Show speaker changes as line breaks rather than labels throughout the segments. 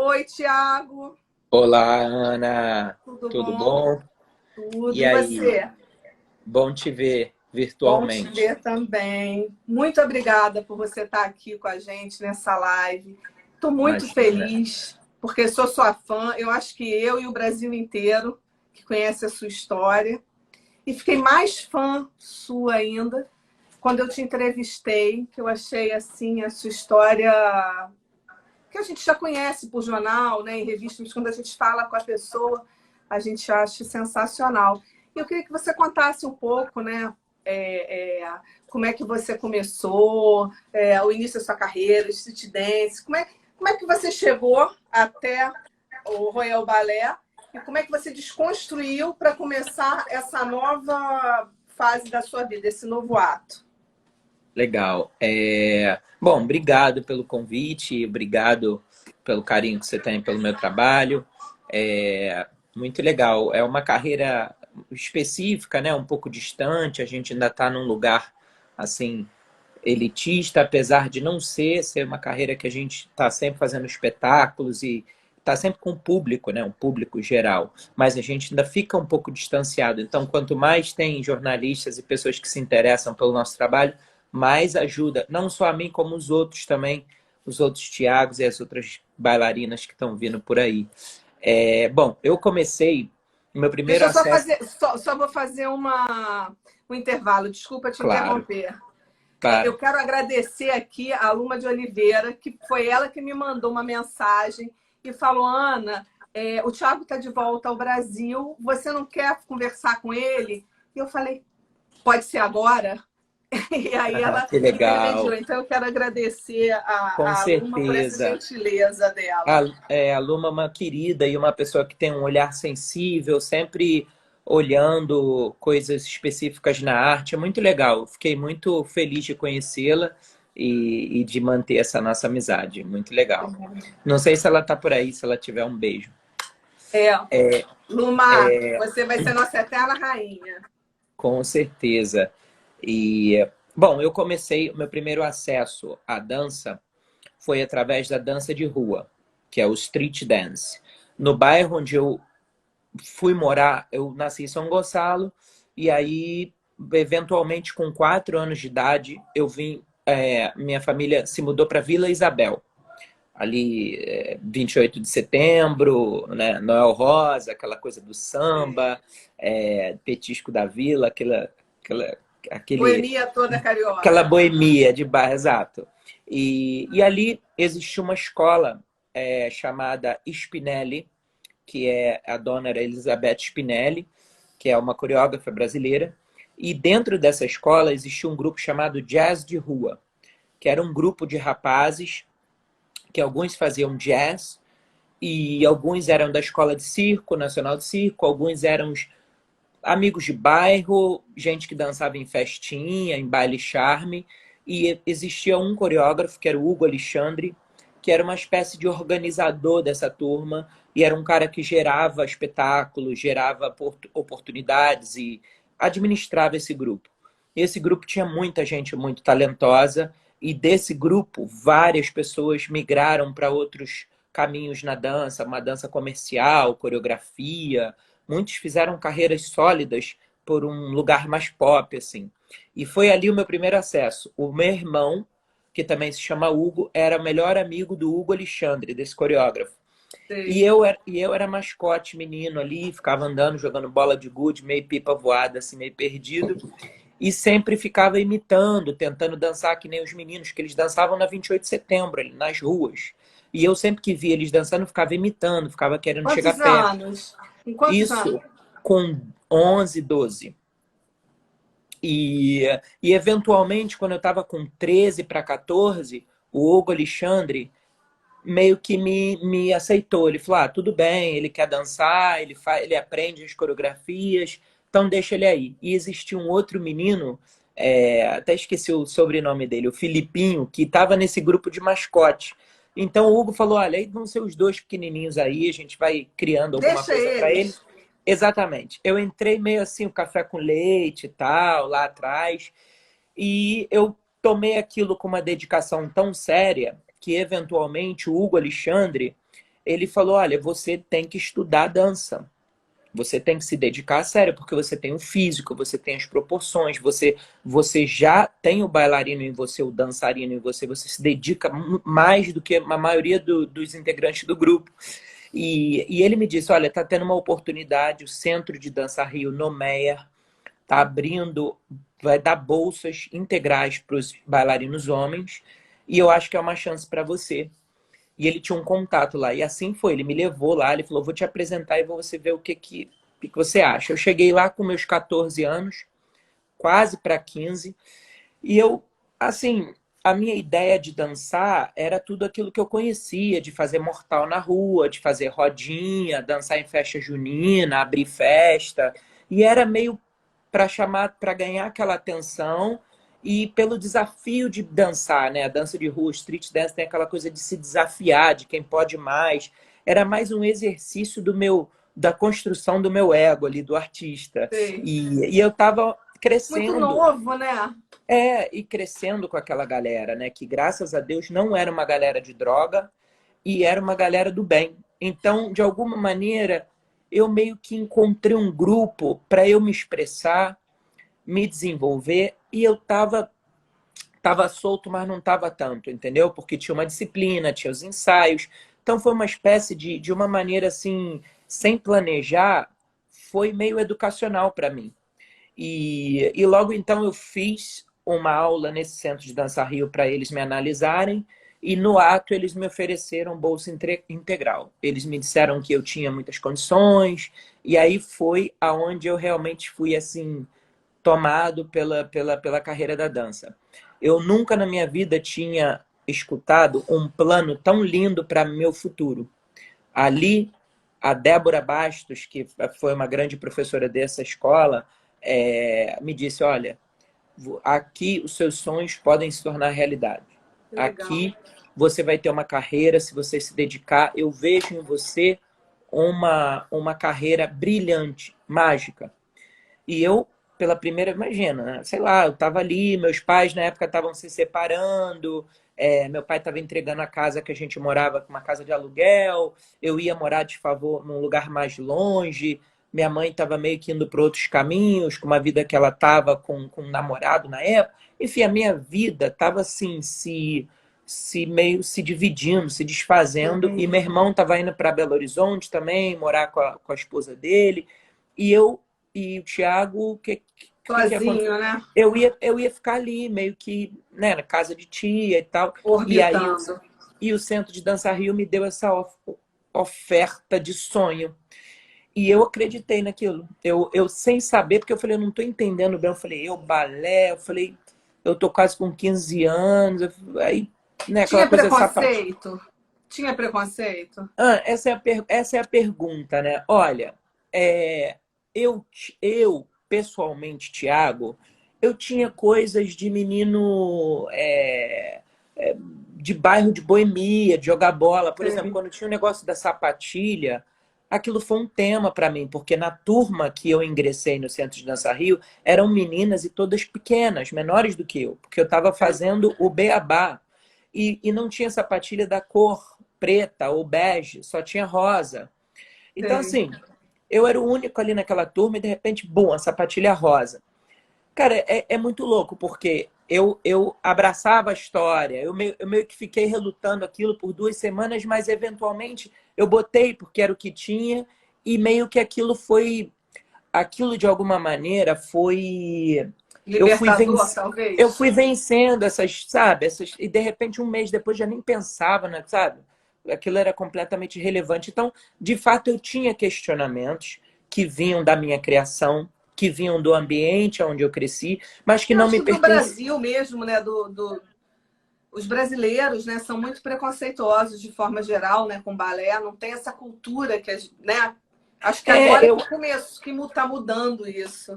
Oi, Thiago.
Olá, Ana.
Tudo
Tudo
bom?
bom?
Tudo.
E
E
aí?
você?
Bom te ver
Bom te
virtualmente.
ver também. Muito obrigada por você estar aqui com a gente nessa live. Estou muito
Imagina.
feliz, porque sou sua fã. Eu acho que eu e o Brasil inteiro que conhece a sua história. E fiquei mais fã sua ainda quando eu te entrevistei, que eu achei assim a sua história que a gente já conhece por jornal, né, em revistas, mas quando a gente fala com a pessoa, a gente acha sensacional. E eu queria que você contasse um pouco, né, como é que você começou, o início da sua carreira, street dance, como é que você chegou até o Royal Ballet e como é que você desconstruiu para começar essa nova fase da sua vida, esse novo ato.
Legal. Bom, obrigado pelo convite, obrigado pelo carinho que você tem pelo meu trabalho. Muito legal. É uma carreira específica, né? Um pouco distante. A gente ainda está num lugar assim elitista, apesar de não ser uma carreira que a gente está sempre fazendo espetáculos e está sempre com o público, né? Um público geral. Mas a gente ainda fica um pouco distanciado. Então, quanto mais tem jornalistas e pessoas que se interessam pelo nosso trabalho, mais ajuda, não só a mim, como os outros também, os outros Tiagos e as outras bailarinas que estão vindo por aí. Bom, eu comecei o meu primeiro
Deixa eu só
acesso,
fazer, só vou fazer um intervalo, desculpa te
claro,
interromper. Eu
claro.
quero agradecer aqui a Luma de Oliveira, que foi ela que me mandou uma mensagem e falou: Ana, o Thiago está de volta ao Brasil, você não quer conversar com ele? E eu falei: pode ser agora? E aí ela
Que
intermediou.
legal,
Então eu quero agradecer
com
a Luma por essa
certeza.
gentileza
A,
dela.
a Luma é uma querida e uma pessoa que tem um olhar sensível, sempre olhando coisas específicas na arte. É muito legal. Fiquei muito feliz de conhecê-la e de manter essa nossa amizade. Muito legal. Não sei se ela está por aí, se ela tiver um beijo.
É, Luma, você vai ser nossa eterna rainha.
Com certeza. E, bom, eu comecei, o meu primeiro acesso à dança foi através da dança de rua, que é o street dance. No bairro onde eu fui morar, eu nasci em São Gonçalo, e aí, eventualmente, com 4 anos de idade, eu vim, minha família se mudou para Vila Isabel. Ali, 28 de setembro, né, Noel Rosa, aquela coisa do samba, petisco da vila, aquele,
Boemia toda
aquela
carioca.
boemia de bairro, exato. E ali existia uma escola chamada Spinelli, que a dona era Elizabeth Spinelli, que é uma coreógrafa brasileira. E dentro dessa escola existia um grupo chamado Jazz de Rua, que era um grupo de rapazes que alguns faziam jazz e alguns eram da escola de circo, nacional de circo, alguns eram amigos de bairro, gente que dançava em festinha, em baile charme, e existia um coreógrafo, que era o Hugo Alexandre, que era uma espécie de organizador dessa turma, e era um cara que gerava espetáculos, gerava oportunidades e administrava esse grupo. Esse grupo tinha muita gente muito talentosa, e desse grupo, várias pessoas migraram para outros caminhos na dança, uma dança comercial, coreografia. Muitos fizeram carreiras sólidas por um lugar mais pop, assim. E foi ali o meu primeiro acesso. O meu irmão, que também se chama Hugo, era o melhor amigo do Hugo Alexandre, desse coreógrafo.
Sei.
E eu era mascote menino ali, ficava andando, jogando bola de gude, meio pipa voada, assim, meio perdido. E sempre ficava imitando, tentando dançar que nem os meninos, que eles dançavam na 28 de setembro, ali, nas ruas. E eu sempre que via eles dançando, ficava imitando, ficava querendo chegar
Quantos
perto.
anos? Em quantos anos?
Isso com 11, 12. E eventualmente, quando eu estava com 13 para 14, o Hugo Alexandre meio que me aceitou. Ele falou: ah, tudo bem, ele quer dançar, ele aprende as coreografias, então deixa ele aí. E existia um outro menino, até esqueci o sobrenome dele, o Filipinho, que estava nesse grupo de mascote. Então o Hugo falou: olha, aí vão ser os dois pequenininhos aí, a gente vai criando alguma
Deixa
coisa para ele.
eles.
Exatamente. Eu entrei meio assim, o café com leite e tal, lá atrás, e eu tomei aquilo com uma dedicação tão séria que, eventualmente, o Hugo Alexandre ele falou, olha, você tem que estudar dança. Você tem que se dedicar a sério, porque você tem o físico, você tem as proporções, você já tem o bailarino em você, o dançarino em você, você se dedica mais do que a maioria dos integrantes do grupo. E ele me disse, olha, tá tendo uma oportunidade, o Centro de Dança Rio Nomeia tá abrindo, vai dar bolsas integrais para os bailarinos homens, e eu acho que é uma chance para você. E ele tinha um contato lá. E assim foi, ele me levou lá, ele falou, vou te apresentar e você ver o que você acha. Eu cheguei lá com meus 14 anos, quase para 15, e eu, assim, a minha ideia de dançar era tudo aquilo que eu conhecia, de fazer mortal na rua, de fazer rodinha, dançar em festa junina, abrir festa. E era meio para chamar, para ganhar aquela atenção e pelo desafio de dançar, né? A dança de rua, street dance tem aquela coisa de se desafiar, de quem pode mais. Era mais um exercício da construção do meu ego ali, do artista.
Sei.
E eu estava
Muito
crescendo,
novo, né?
e crescendo com aquela galera, né? Que graças a Deus não era uma galera de droga e era uma galera do bem. Então, de alguma maneira, eu meio que encontrei um grupo para eu me expressar, me desenvolver, e eu tava solto, mas não tava tanto, entendeu? Porque tinha uma disciplina, tinha os ensaios. Então foi uma espécie de uma maneira assim, sem planejar, foi meio educacional para mim. E logo então eu fiz uma aula nesse Centro de Dança Rio para eles me analisarem, e no ato eles me ofereceram bolsa integral. Eles me disseram que eu tinha muitas condições, e aí foi aonde eu realmente fui assim tomado pela carreira da dança. Eu nunca na minha vida tinha escutado um plano tão lindo para meu futuro. Ali, a Débora Bastos, que foi uma grande professora dessa escola, me disse, olha, aqui os seus sonhos podem se tornar realidade.
Legal.
Aqui você vai ter uma carreira, se você se dedicar, eu vejo em você uma carreira brilhante, mágica. E eu, pela primeira, imagina, né? Sei lá, eu estava ali, meus pais na época estavam se separando, meu pai estava entregando a casa que a gente morava, uma casa de aluguel, eu ia morar de favor num lugar mais longe, minha mãe estava meio que indo para outros caminhos, com uma vida que ela estava com um namorado na época. Enfim, a minha vida estava assim, se meio se dividindo, se desfazendo, e meu
Entendi.
irmão estava indo para Belo Horizonte também, morar com a esposa dele, e eu e o Thiago, o que aconteceu?
Sozinho, né?
Eu ia ficar ali, meio que, né, na casa de tia e tal. E aí
Orbitando.
o Centro de Dança Rio me deu essa oferta de sonho. E eu acreditei naquilo. Eu sem saber, porque eu falei, eu não estou entendendo bem. Eu falei, balé, eu falei, eu tô quase com 15 anos. Aí, né, aquela
Tinha
coisa sapatinha.
preconceito? Tinha preconceito?
Essa é a pergunta, né? Olha, é, eu pessoalmente, Thiago, eu tinha coisas de menino de bairro de boemia, de jogar bola. Por exemplo,
Sei.
quando tinha o negócio da sapatilha, aquilo foi um tema para mim, porque na turma que eu ingressei no Centro de Dança Rio, eram meninas e todas pequenas, menores do que eu, porque eu estava fazendo o beabá. E não tinha sapatilha da cor preta ou bege, só tinha rosa. Então,
Sei.
assim, eu era o único ali naquela turma e de repente, bum, a sapatilha rosa. Cara, é muito louco, porque eu abraçava a história, eu meio que fiquei relutando aquilo por 2 semanas, mas eventualmente eu botei porque era o que tinha, e meio que aquilo de alguma maneira eu fui
Libertador,
eu
talvez?
fui vencendo essas, sabe, e de repente um mês depois já nem pensava, né, sabe? Aquilo era completamente irrelevante. Então, de fato, eu tinha questionamentos que vinham da minha criação, que vinham do ambiente onde eu cresci, mas que
Eu
não
acho
me
que do
pertenciam.
Brasil mesmo, né? Os brasileiros, né, são muito preconceituosos de forma geral, né, com balé. Não tem essa cultura né? Acho que
É,
agora
eu,
que começo, que está mudando isso.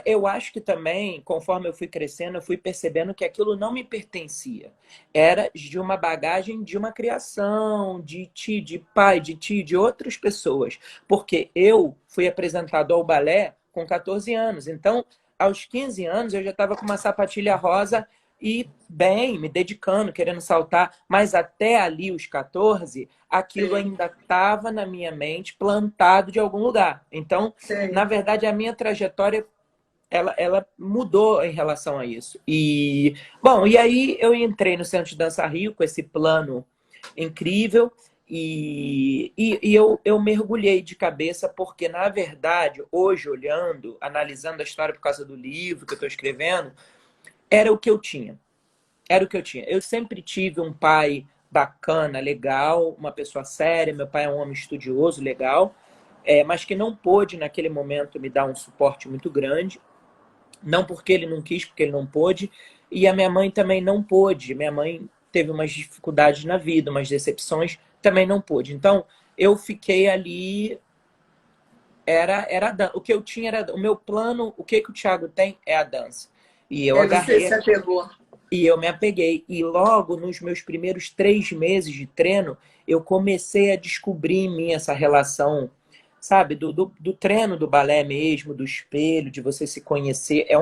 eu acho que também, conforme eu fui crescendo, eu fui percebendo que aquilo não me pertencia. Era de uma bagagem de uma criação, de tio, de pai, de tio, de outras pessoas. Porque eu fui apresentado ao balé com 14 anos. Então, aos 15 anos, eu já estava com uma sapatilha rosa e bem, me dedicando, querendo saltar, mas até ali, os 14, aquilo
Sei,
ainda estava na minha mente, plantado de algum lugar. Então, na
sei.
verdade, a minha trajetória ela mudou em relação a isso. E, bom, e aí eu entrei no Centro de Dança Rio com esse plano incrível e eu mergulhei de cabeça porque, na verdade, hoje, olhando, analisando a história por causa do livro que eu estou escrevendo, era o que eu tinha. Era o que eu tinha. Eu sempre tive um pai bacana, legal, uma pessoa séria. Meu pai é um homem estudioso, legal, mas que não pôde, naquele momento, me dar um suporte muito grande. Não porque ele não quis, porque ele não pôde. E a minha mãe também não pôde. Minha mãe teve umas dificuldades na vida, umas decepções, também não pôde. Então, eu fiquei ali. O que eu tinha era. O meu plano, o que, que o Thiago tem é a dança. E eu
Aí você
agarrei
se apegou.
e eu me apeguei. E logo nos meus primeiros 3 meses de treino, eu comecei a descobrir em mim essa relação, sabe, do treino do balé mesmo, do espelho, de você se conhecer. É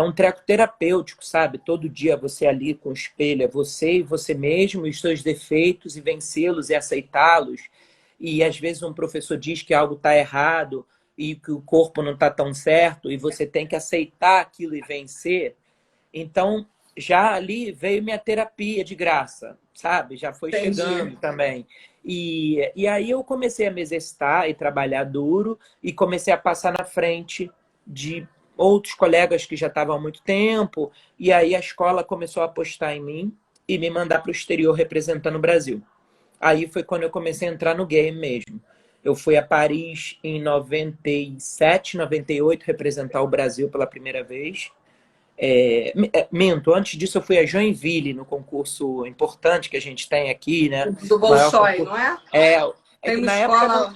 um treco terapêutico, sabe? Todo dia você ali com o espelho, é você e você mesmo, e os seus defeitos, e vencê-los e aceitá-los. E às vezes um professor diz que algo está errado e que o corpo não está tão certo, e você tem que aceitar aquilo e vencer. Então, já ali veio minha terapia de graça, sabe? Já foi
Entendi.
chegando também. E aí eu comecei a me exercitar e trabalhar duro e comecei a passar na frente de outros colegas que já estavam há muito tempo. E aí a escola começou a apostar em mim e me mandar para o exterior representando o Brasil. Aí foi quando eu comecei a entrar no game mesmo. Eu fui a Paris em 97, 98, representar o Brasil pela primeira vez. Minto, antes disso eu fui a Joinville, no concurso importante que a gente tem aqui, né?
Do
O maior
Bolshoi,
concurso.
não é?
É, é
Tem
que
uma escola.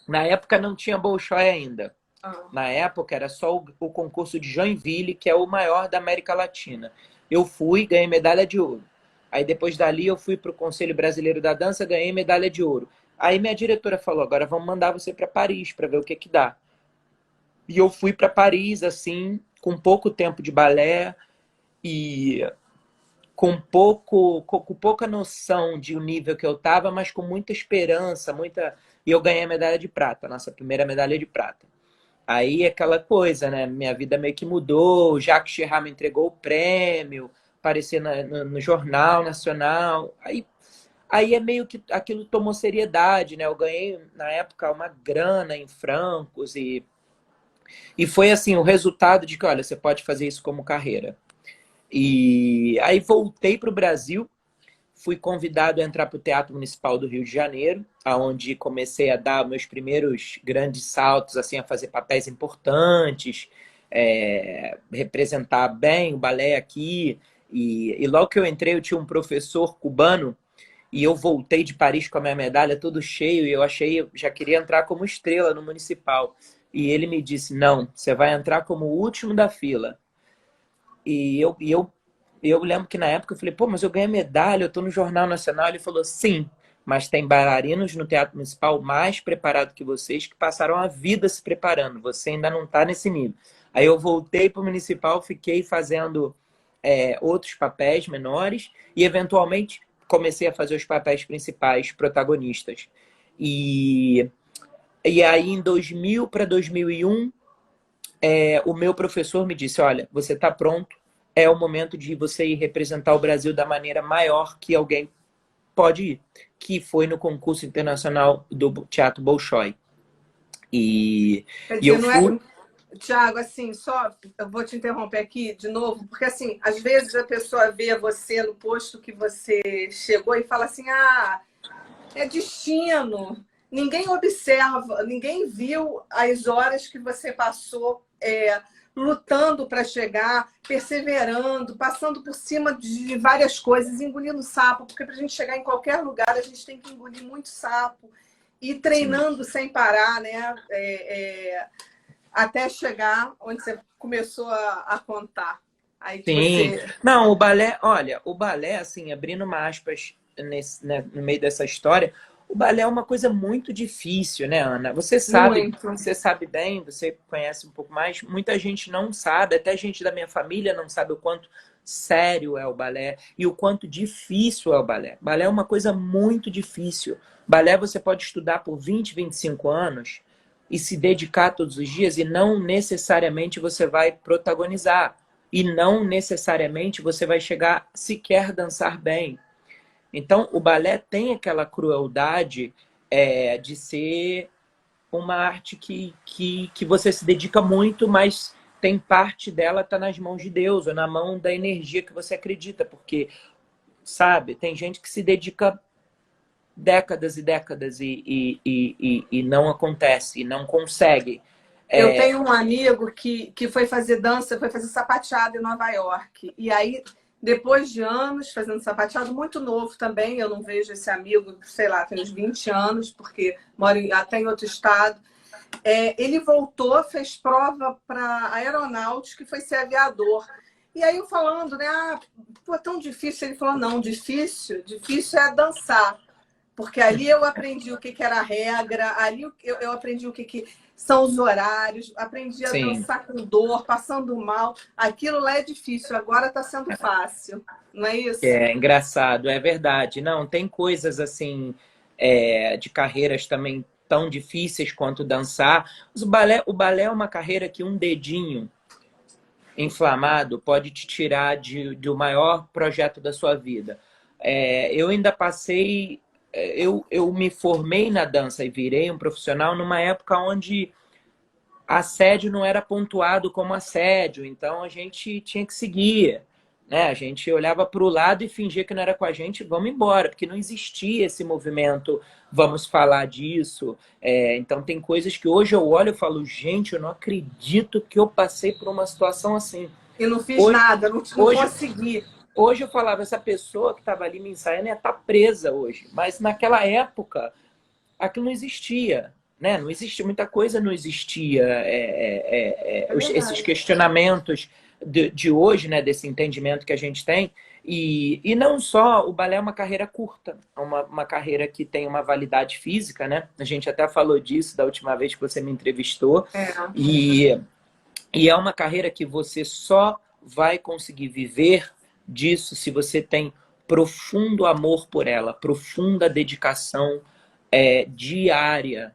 na época não tinha Bolshoi ainda.
Ah,
Na época era só o concurso de Joinville, que é o maior da América Latina. Eu fui, ganhei medalha de ouro. Aí depois dali eu fui para o Conselho Brasileiro da Dança, ganhei medalha de ouro. Aí minha diretora falou: agora vamos mandar você para Paris para ver o que que dá. E eu fui para Paris, assim, com pouco tempo de balé e com pouca noção de o nível que eu estava, mas com muita esperança, muita. E eu ganhei a medalha de prata, nossa primeira medalha de prata. Aí aquela coisa, né? Minha vida meio que mudou. O Jacques Chirac me entregou o prêmio, aparecer no Jornal Nacional. Aí é meio que aquilo tomou seriedade, né? Eu ganhei na época uma grana em francos e foi assim o resultado de que, olha, você pode fazer isso como carreira. E aí voltei para o Brasil, fui convidado a entrar para o Teatro Municipal do Rio de Janeiro, aonde comecei a dar meus primeiros grandes saltos, assim, a fazer papéis importantes, representar bem o balé aqui. E logo que eu entrei, eu tinha um professor cubano e eu voltei de Paris com a minha medalha todo cheio e eu achei, eu já queria entrar como estrela no Municipal. E ele me disse, não, você vai entrar como o último da fila. E eu lembro que na época eu falei, pô, mas eu ganhei medalha, eu tô no Jornal Nacional. Ele falou, sim, mas tem bailarinos no Teatro Municipal mais preparados que vocês que passaram a vida se preparando. Você ainda não tá nesse nível. Aí eu voltei pro Municipal, fiquei fazendo outros papéis menores e eventualmente comecei a fazer os papéis principais, protagonistas. E, e aí em 2000 para 2001 o meu professor me disse, olha, você está pronto, é o momento de você ir representar o Brasil da maneira maior que alguém pode ir, que foi no concurso internacional do Teatro Bolshoi. E,
quer
e
dizer,
eu
não é.
fui.
Tiago, assim, só eu vou te interromper aqui de novo, porque assim, às vezes a pessoa vê você no posto que você chegou e fala assim: ah, é destino. Ninguém observa, ninguém viu as horas que você passou lutando para chegar, perseverando, passando por cima de várias coisas, engolindo sapo, porque para a gente chegar em qualquer lugar a gente tem que engolir muito sapo e
Sim.
treinando sem parar, né? Até chegar onde você começou a contar. Aí que
Sim.
você.
Não, o balé, olha, o balé, assim, abrindo uma aspas né, no meio dessa história, o balé é uma coisa muito difícil, né, Ana?
Muito.
Você sabe bem, você conhece um pouco mais, muita gente não sabe, até gente da minha família não sabe o quanto sério é o balé e o quanto difícil é o balé. Balé é uma coisa muito difícil. Balé você pode estudar por 20, 25 anos e se dedicar todos os dias e não necessariamente você vai protagonizar. E não necessariamente você vai chegar sequer a dançar bem. Então, o balé tem aquela crueldade de ser uma arte que você se dedica muito, mas tem parte dela tá nas mãos de Deus, ou na mão da energia que você acredita, porque, sabe, tem gente que se dedica décadas e décadas e não acontece, e não consegue.
Eu tenho um amigo que foi fazer dança, foi fazer sapateado em Nova York. E aí, depois de anos fazendo sapateado, muito novo também, eu não vejo esse amigo, sei lá, tem uns 20 anos, porque mora até em outro estado. Ele voltou, fez prova para aeronáutica e foi ser aviador. E aí eu falando, né? Ah, pô, tão difícil. Ele falou, não, difícil é dançar. Porque ali eu aprendi o que era a regra, ali eu aprendi o que são os horários, aprendi a
Sim.
dançar com dor, passando mal. Aquilo lá é difícil, agora está sendo fácil. Não é isso?
É engraçado, é verdade. Não, tem coisas assim de carreiras também tão difíceis quanto dançar. Mas o balé é uma carreira que um dedinho inflamado pode te tirar do maior projeto da sua vida. Eu ainda passei, eu me formei na dança e virei um profissional numa época onde assédio não era pontuado como assédio, então a gente tinha que seguir, né? A gente olhava para o lado e fingia que não era com a gente, vamos embora, porque não existia esse movimento, vamos falar disso. Então tem coisas que hoje eu olho e falo, gente, eu não acredito que eu passei por uma situação assim.
E não fiz
Hoje,
nada, não
hoje,
consegui.
hoje eu falava, essa pessoa que estava ali me ensaiando ia estar presa hoje, mas naquela época aquilo não existia, né? Não existia, muita coisa não existia. Esses
Verdade.
questionamentos de hoje, né? Desse entendimento que a gente tem. E não só, o balé é uma carreira curta, é uma carreira que tem uma validade física, né? A gente até falou disso da última vez que você me entrevistou.
É.
E é uma carreira que você só vai conseguir viver disso se você tem profundo amor por ela, profunda dedicação diária,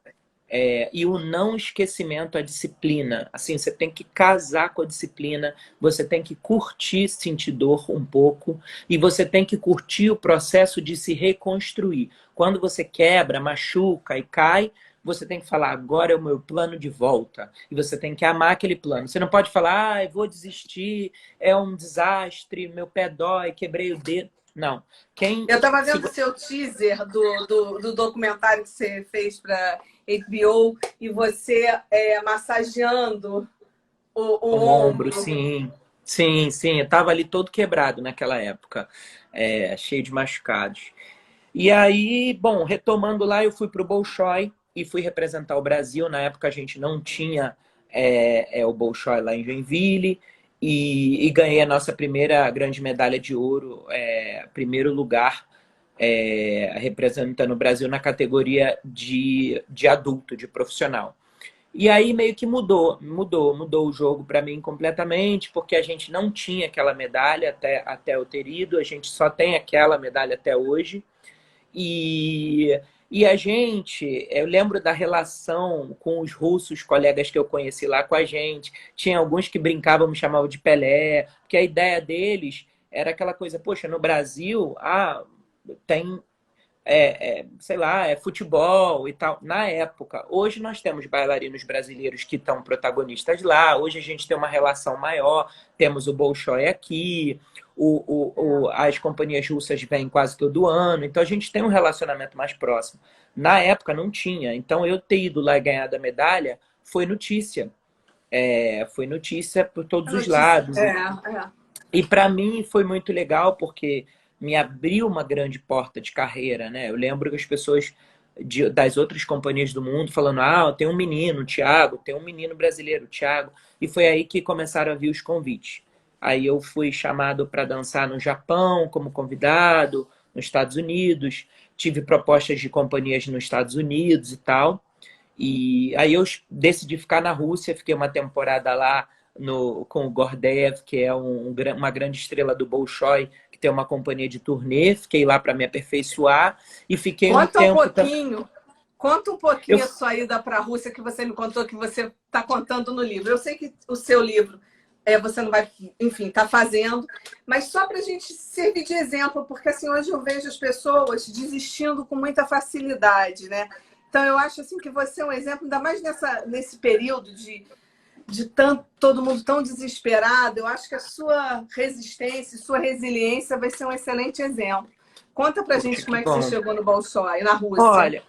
e o não esquecimento à disciplina. Assim, você tem que casar com a disciplina, você tem que curtir sentir dor um pouco e você tem que curtir o processo de se reconstruir. Quando você quebra, machuca e cai, você tem que falar, agora é o meu plano de volta. E você tem que amar aquele plano. Você não pode falar, eu vou desistir, é um desastre, meu pé dói, quebrei o dedo. Não.
Eu estava vendo o seu teaser do documentário que você fez para HBO e você massageando o
O ombro,
ombro.
sim. Sim, sim. Eu tava ali todo quebrado naquela época, cheio de machucados. E aí, bom, retomando lá, eu fui para o Bolshoi e fui representar o Brasil. Na época a gente não tinha o Bolshoi lá em Joinville e ganhei a nossa primeira grande medalha de ouro, primeiro lugar representando o Brasil na categoria de adulto, de profissional. E aí meio que mudou o jogo para mim completamente, porque a gente não tinha aquela medalha até eu ter ido, a gente só tem aquela medalha até hoje. E a gente, eu lembro da relação com os russos, colegas que eu conheci lá com a gente. Tinha alguns que brincavam, me chamavam de Pelé, porque a ideia deles era aquela coisa, poxa, no Brasil, tem sei lá, futebol e tal. Na época, hoje nós temos bailarinos brasileiros que estão protagonistas lá, hoje a gente tem uma relação maior, temos o Bolshoi aqui, as companhias russas vêm quase todo ano, então a gente tem um relacionamento mais próximo. Na época não tinha, então eu ter ido lá e ganhado a medalha foi notícia. Foi notícia por
A
todos os
notícia.
lados. E para mim foi muito legal porque me abriu uma grande porta de carreira, né? Eu lembro que as pessoas das outras companhias do mundo falando, tem um menino, o Thiago, tem um menino brasileiro, o Thiago. E foi aí que começaram a vir os convites. Aí eu fui chamado para dançar no Japão como convidado, nos Estados Unidos, tive propostas de companhias nos Estados Unidos e tal. E aí eu decidi ficar na Rússia, fiquei uma temporada lá com o Gordeev, que é uma grande estrela do Bolshoi, que tem uma companhia de turnê. Fiquei lá para me aperfeiçoar e fiquei um
Conta um
tempo...
pouquinho, conta um
Eu,
pouquinho a sua ida para a Rússia, que você me contou que você está contando no livro. Eu sei que o seu livro você não vai, enfim, está fazendo, mas só para a gente servir de exemplo, porque assim, hoje eu vejo as pessoas desistindo com muita facilidade, né? Então eu acho assim que você é um exemplo, ainda mais nesse período de todo mundo tão desesperado. Eu acho que a sua resistência, sua resiliência vai ser um excelente exemplo. Conta pra gente
poxa,
como
que
é que você
bom.
chegou no Bolshoi, na Rússia.
Olha,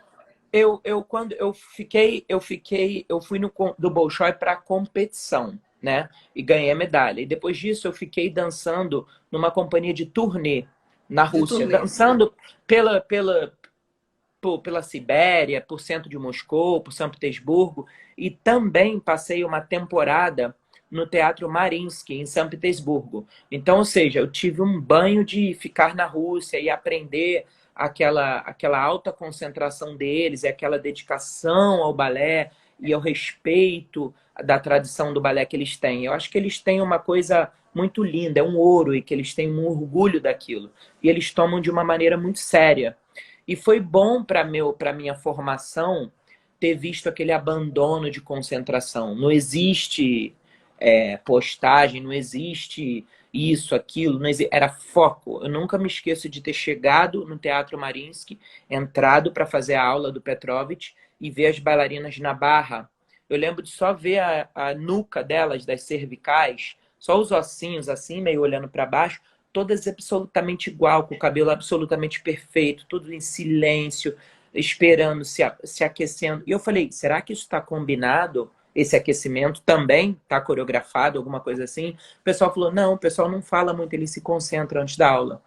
quando eu fui do Bolshoi para competição, né? E ganhei a medalha. E depois disso eu fiquei dançando numa companhia de turnê na
De
Rússia,
turnê.
dançando pela Sibéria, por centro de Moscou, por São Petersburgo, e também passei uma temporada no Teatro Mariinsky, em São Petersburgo. Então, ou seja, eu tive um banho de ficar na Rússia e aprender aquela alta concentração deles, aquela dedicação ao balé e ao respeito da tradição do balé que eles têm. Eu acho que eles têm uma coisa muito linda, é um ouro, e que eles têm um orgulho daquilo. E eles tomam de uma maneira muito séria. E foi bom para minha formação ter visto aquele abandono de concentração. Não existe postagem, não existe isso, aquilo, não existe, era foco. Eu nunca me esqueço de ter chegado no Teatro Mariinsky, entrado para fazer a aula do Petrovich e ver as bailarinas na barra. Eu lembro de só ver a nuca delas, das cervicais, só os ossinhos assim, meio olhando para baixo, todas absolutamente igual, com o cabelo absolutamente perfeito, tudo em silêncio, esperando, se aquecendo. E eu falei, será que isso está combinado? Esse aquecimento também está coreografado, alguma coisa assim? O pessoal falou, não, o pessoal não fala muito, ele se concentra antes da aula.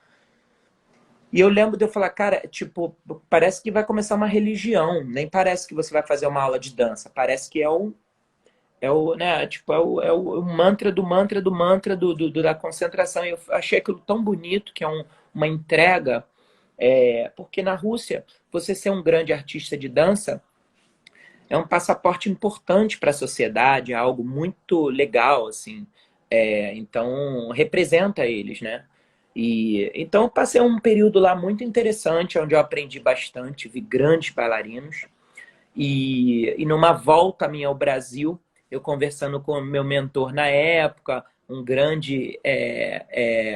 E eu lembro de eu falar, cara, tipo, parece que vai começar uma religião, nem parece que você vai fazer uma aula de dança, parece que né, tipo, o mantra do mantra do mantra da concentração. E eu achei aquilo tão bonito, que é uma entrega, porque na Rússia, você ser um grande artista de dança é um passaporte importante para a sociedade, é algo muito legal, assim. Então, representa eles, né? E então eu passei um período lá muito interessante, onde eu aprendi bastante, vi grandes bailarinos. E numa volta minha ao Brasil, eu conversando com o meu mentor na época, um grande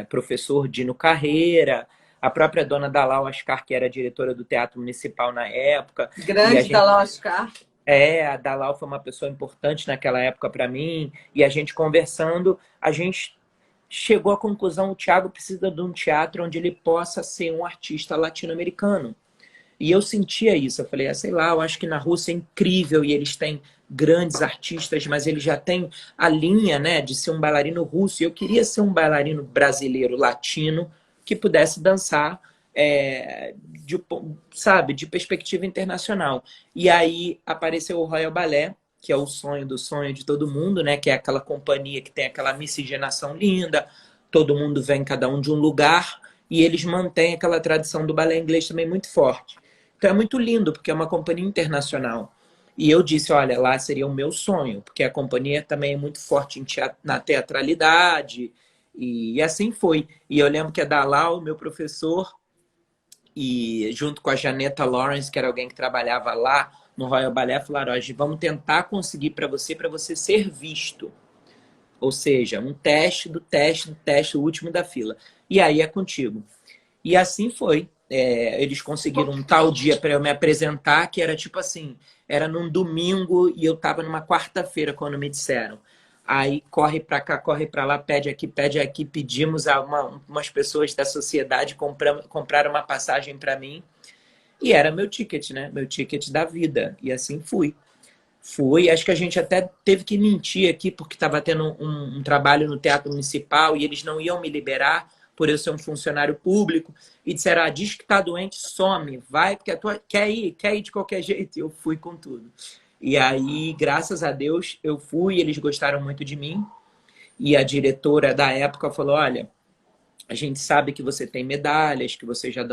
professor Dino Carreira, a própria dona Dalal Ascar, que era diretora do Teatro Municipal na época, e a
Grande da
gente
Oscar.
a Dalal foi uma pessoa importante naquela época para mim, e a gente conversando, a gente chegou à conclusão: o Thiago precisa de um teatro onde ele possa ser um artista latino-americano. E eu sentia isso, eu falei, sei lá, eu acho que na Rússia é incrível e eles têm grandes artistas, mas eles já têm a linha, né, de ser um bailarino russo, e eu queria ser um bailarino brasileiro, latino, que pudesse dançar, sabe, de perspectiva internacional. E aí apareceu o Royal Ballet, que é o sonho do sonho de todo mundo, né, que é aquela companhia que tem aquela miscigenação linda, todo mundo vem cada um de um lugar, e eles mantêm aquela tradição do balé inglês também muito forte. Então é muito lindo, porque é uma companhia internacional. E eu disse, olha, lá seria o meu sonho, porque a companhia também é muito forte na teatralidade, e assim foi. E eu lembro que a Dalal, meu professor, e junto com a Janetta Lawrence, que era alguém que trabalhava lá no Royal Ballet, falaram, ó, vamos tentar conseguir para você ser visto. Ou seja, um teste do teste do teste, o último da fila. E aí é contigo. E assim foi. Eles conseguiram um tal dia para eu me apresentar, que era tipo assim, era num domingo e eu estava numa quarta-feira quando me disseram. Aí corre para cá, corre para lá, pede aqui, pedimos a umas pessoas da sociedade compraram uma passagem para mim e era meu ticket, né? Meu ticket da vida. E assim fui. Acho que a gente até teve que mentir aqui, porque estava tendo um trabalho no Teatro Municipal e eles não iam me liberar por eu ser um funcionário público. E disseram, diz que está doente, some, vai, porque quer ir de qualquer jeito. E eu fui com tudo. E aí, graças a Deus, eu fui, eles gostaram muito de mim. E a diretora da época falou, olha, a gente sabe que você tem medalhas, que você já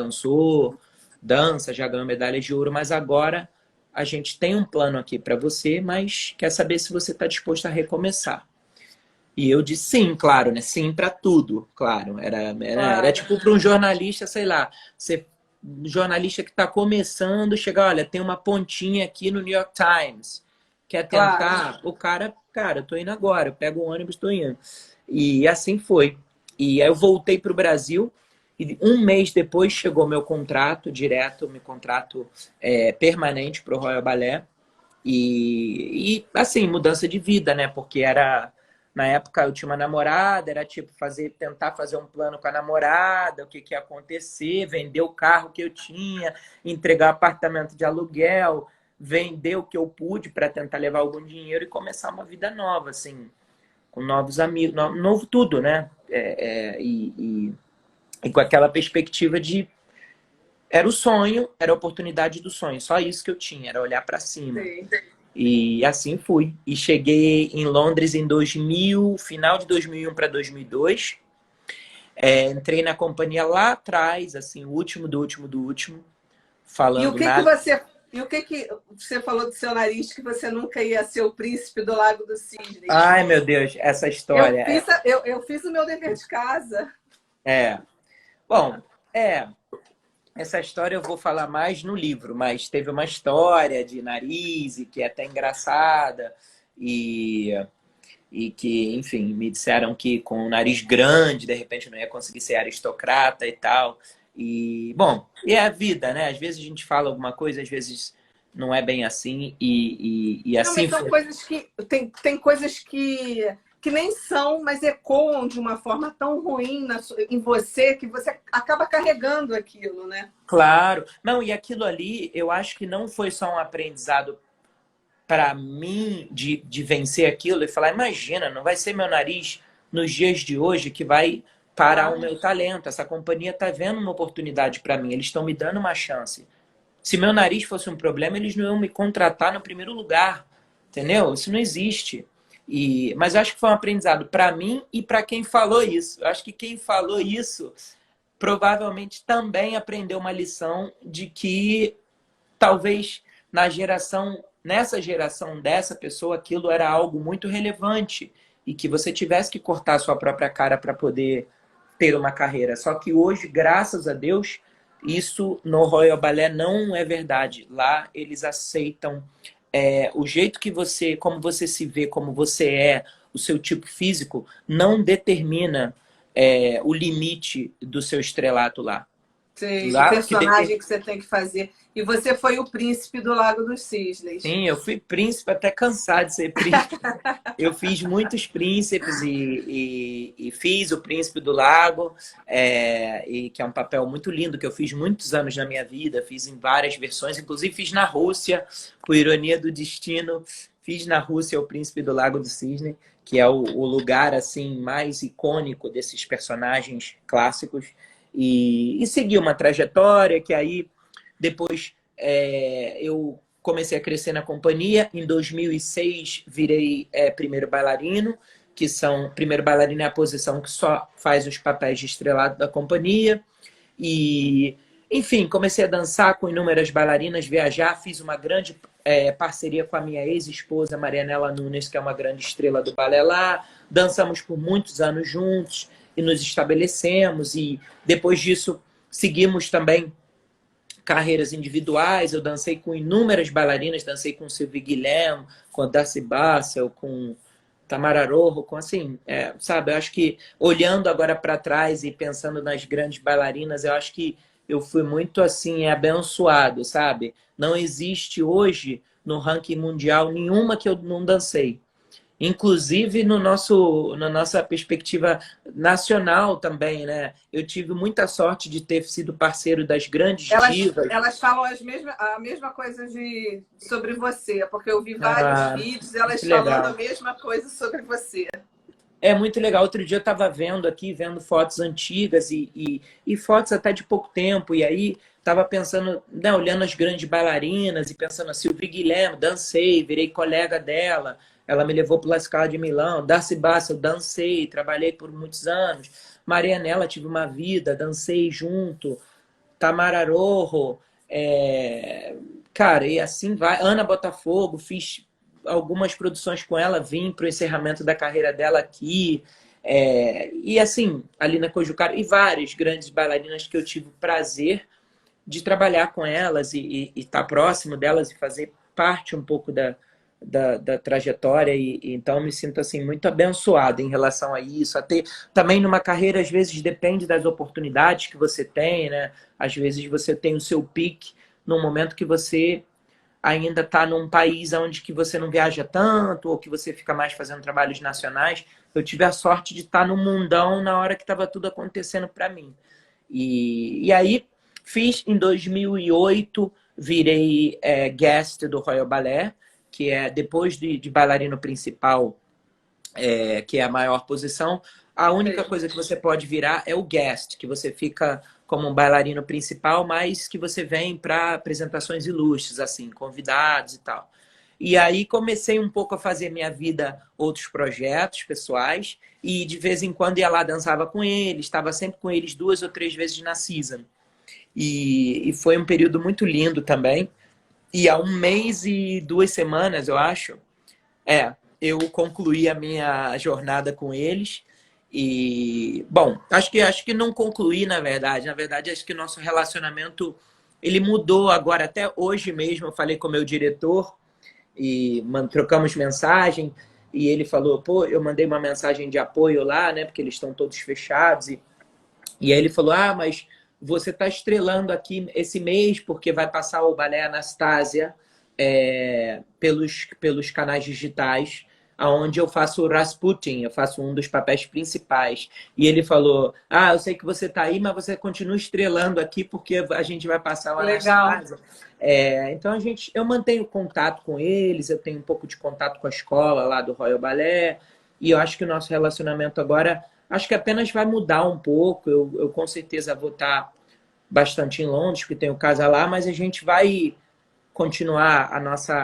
dança, já ganhou medalhas de ouro, mas agora a gente tem um plano aqui para você, mas quer saber se você está disposto a recomeçar. E eu disse sim, claro, né? Sim para tudo, claro. Era
Claro,
tipo para um jornalista, sei lá, você, um jornalista que está começando, chegar, olha, tem uma pontinha aqui no New York Times. Quer
claro.
tentar? O cara, eu tô indo agora, eu pego o ônibus, tô indo. E assim foi. E aí eu voltei para o Brasil e um mês depois chegou meu contrato direto, meu contrato permanente para o Royal Ballet. E assim, mudança de vida, né? Porque era na época eu tinha uma namorada, era tipo tentar fazer um plano com a namorada, o que que ia acontecer, vender o carro que eu tinha, entregar apartamento de aluguel, vender o que eu pude para tentar levar algum dinheiro e começar uma vida nova, assim, com novos amigos, novo tudo, né? E com aquela perspectiva de era o sonho, era a oportunidade do sonho, só isso que eu tinha, era olhar para cima.
Sim.
E assim fui. E cheguei em Londres em 2000, final de 2001 para 2002. Entrei na companhia lá atrás, assim, o último do último do último,
E o
falando
que que
nada.
você, e o que que você falou do seu nariz que você nunca ia ser o príncipe do Lago dos Cisnes?
Ai, meu Deus, essa
Eu
história
fiz, eu fiz o meu dever de casa.
é. Bom, é. Essa história eu vou falar mais no livro, mas teve uma história de nariz e que é até engraçada. E e que, enfim, me disseram que com o nariz grande, de repente, eu não ia conseguir ser aristocrata e tal. E, bom, é a vida, né? Às vezes a gente fala alguma coisa, às vezes não é bem assim, e
Não, mas
assim
são
foi.
coisas que tem coisas que nem são, mas ecoam de uma forma tão ruim em você que você acaba carregando aquilo, né?
Claro. Não, e aquilo ali, eu acho que não foi só um aprendizado para mim de vencer aquilo e falar, imagina, não vai ser meu nariz nos dias de hoje que vai parar o
Claro.
meu talento. Essa companhia está vendo uma oportunidade para mim, eles estão me dando uma chance. Se meu nariz fosse um problema, eles não iam me contratar no primeiro lugar. Entendeu? Isso não existe. Mas eu acho que foi um aprendizado para mim e para quem falou isso. Eu acho que quem falou isso provavelmente também aprendeu uma lição de que talvez nessa geração dessa pessoa, aquilo era algo muito relevante e que você tivesse que cortar a sua própria cara para poder ter uma carreira. Só que hoje, graças a Deus, isso no Royal Ballet não é verdade. Lá eles aceitam o jeito que você, como você se vê, como você é, o seu tipo físico, não determina o limite do seu estrelato lá.
Sei, do
Lá o que
personagem
determina.
que você tem que fazer. E você foi o príncipe do Lago dos Cisnes.
Sim, eu fui príncipe até cansado de ser príncipe. Eu fiz muitos príncipes e fiz o Príncipe do Lago, e que é um papel muito lindo que eu fiz muitos anos na minha vida, fiz em várias versões, inclusive fiz na Rússia, por ironia do destino, fiz na Rússia o Príncipe do Lago do Cisne, que é o lugar assim mais icônico desses personagens clássicos, e segui uma trajetória que aí depois eu comecei a crescer na companhia. Em 2006, virei primeiro bailarino, que são... Primeiro bailarino é a posição que só faz os papéis de estrelado da companhia. E, enfim, comecei a dançar com inúmeras bailarinas, viajar, fiz uma grande parceria com a minha ex-esposa, Marianela Nunes, que é uma grande estrela do balé lá. Dançamos por muitos anos juntos e nos estabelecemos. E depois disso, seguimos também carreiras individuais. Eu dancei com inúmeras bailarinas, dancei com Sylvie Guilhem, com a Darcy Bassel, com Tamara Rojo, com assim, sabe? Eu acho que olhando agora para trás e pensando nas grandes bailarinas, eu acho que eu fui muito assim abençoado, sabe? Não existe hoje no ranking mundial nenhuma que eu não dancei. Inclusive na nossa perspectiva nacional também, né? Eu tive muita sorte de ter sido parceiro das grandes divas.
Elas falam a mesma coisa sobre você, porque eu vi vários
Ah,
vídeos
muito
elas falando a
legal.
mesma coisa sobre você.
É muito legal. Outro dia eu estava vendo aqui, vendo fotos antigas e fotos até de pouco tempo. E aí estava pensando, né, olhando as grandes bailarinas e pensando assim, Sylvie Guilherme, dancei, virei colega dela. Ela me levou para La Scala de Milão. Darcy Bassel, dancei, trabalhei por muitos anos. Marianela, tive uma vida, dancei junto. Tamara Rojo, cara, e assim vai. Ana Botafogo, fiz algumas produções com ela, vim para o encerramento da carreira dela aqui. E assim, ali na Cojucara, e várias grandes bailarinas que eu tive o prazer de trabalhar com elas e estar próximo delas e fazer parte um pouco da trajetória. Então me sinto assim muito abençoado em relação a isso. A ter também numa carreira, às vezes depende das oportunidades que você tem, né? Às vezes você tem o seu pique num momento que você ainda está num país onde que você não viaja tanto ou que você fica mais fazendo trabalhos nacionais. Eu tive a sorte de estar no mundão na hora que estava tudo acontecendo para mim. E aí fiz em 2008, virei guest do Royal Ballet, que é depois de bailarino principal, que é a maior posição. A única coisa que você pode virar é o guest, que você fica como um bailarino principal, mas que você vem para apresentações ilustres, assim, convidados e tal. E aí comecei um pouco a fazer minha vida, outros projetos pessoais, e de vez em quando ia lá, dançava com eles, estava sempre com eles 2 ou 3 vezes na season. E foi um período muito lindo também. E há 1 mês e 2 semanas, eu acho, eu concluí a minha jornada com eles. E, bom, acho que não concluí, na verdade. Na verdade, acho que nosso relacionamento ele mudou agora. Até hoje mesmo, eu falei com o meu diretor e trocamos mensagem. E ele falou, pô, eu mandei uma mensagem de apoio lá, né? Porque eles estão todos fechados. E aí ele falou, mas você está estrelando aqui esse mês porque vai passar o Balé Anastasia pelos canais digitais, onde eu faço o Rasputin, eu faço um dos papéis principais. E ele falou, eu sei que você está aí, mas você continua estrelando aqui porque a gente vai passar o Anastasia. Então eu mantenho contato com eles, eu tenho um pouco de contato com a escola lá do Royal Ballet, e eu acho que o nosso relacionamento agora, acho que apenas vai mudar um pouco. Eu com certeza vou estar bastante em Londres, porque tenho casa lá, mas a gente vai continuar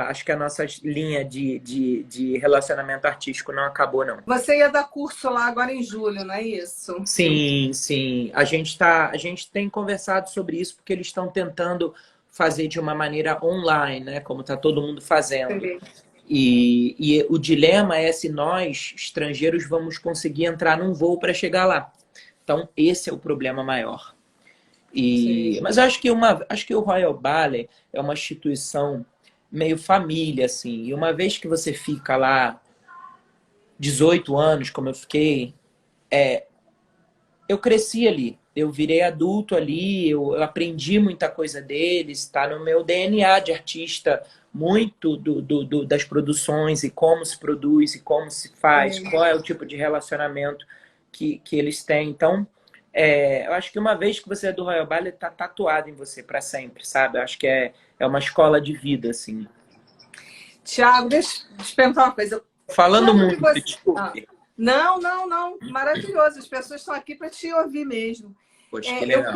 acho que a nossa linha de relacionamento artístico não acabou, não.
Você ia dar curso lá agora em julho, não é isso?
Sim, sim. A gente tem conversado sobre isso porque eles estão tentando fazer de uma maneira online, né? Como está todo mundo fazendo.
Sim.
E o dilema é se nós, estrangeiros, vamos conseguir entrar num voo para chegar lá. Então, esse é o problema maior. Mas eu acho que o Royal Ballet é uma instituição meio família, assim. E uma vez que você fica lá 18 anos, como eu fiquei, eu cresci ali. Eu virei adulto ali, eu aprendi muita coisa deles, está no meu DNA de artista, muito das produções e como se produz e como se faz, qual é o tipo de relacionamento que eles têm. Então, eu acho que uma vez que você é do Royal Ballet, está tatuado em você para sempre, sabe? Eu acho que é uma escola de vida, assim.
Tiago, deixa eu te perguntar uma coisa.
Falando muito, desculpe.
Não. Maravilhoso. As pessoas estão aqui para te ouvir mesmo.
Poxa, que legal.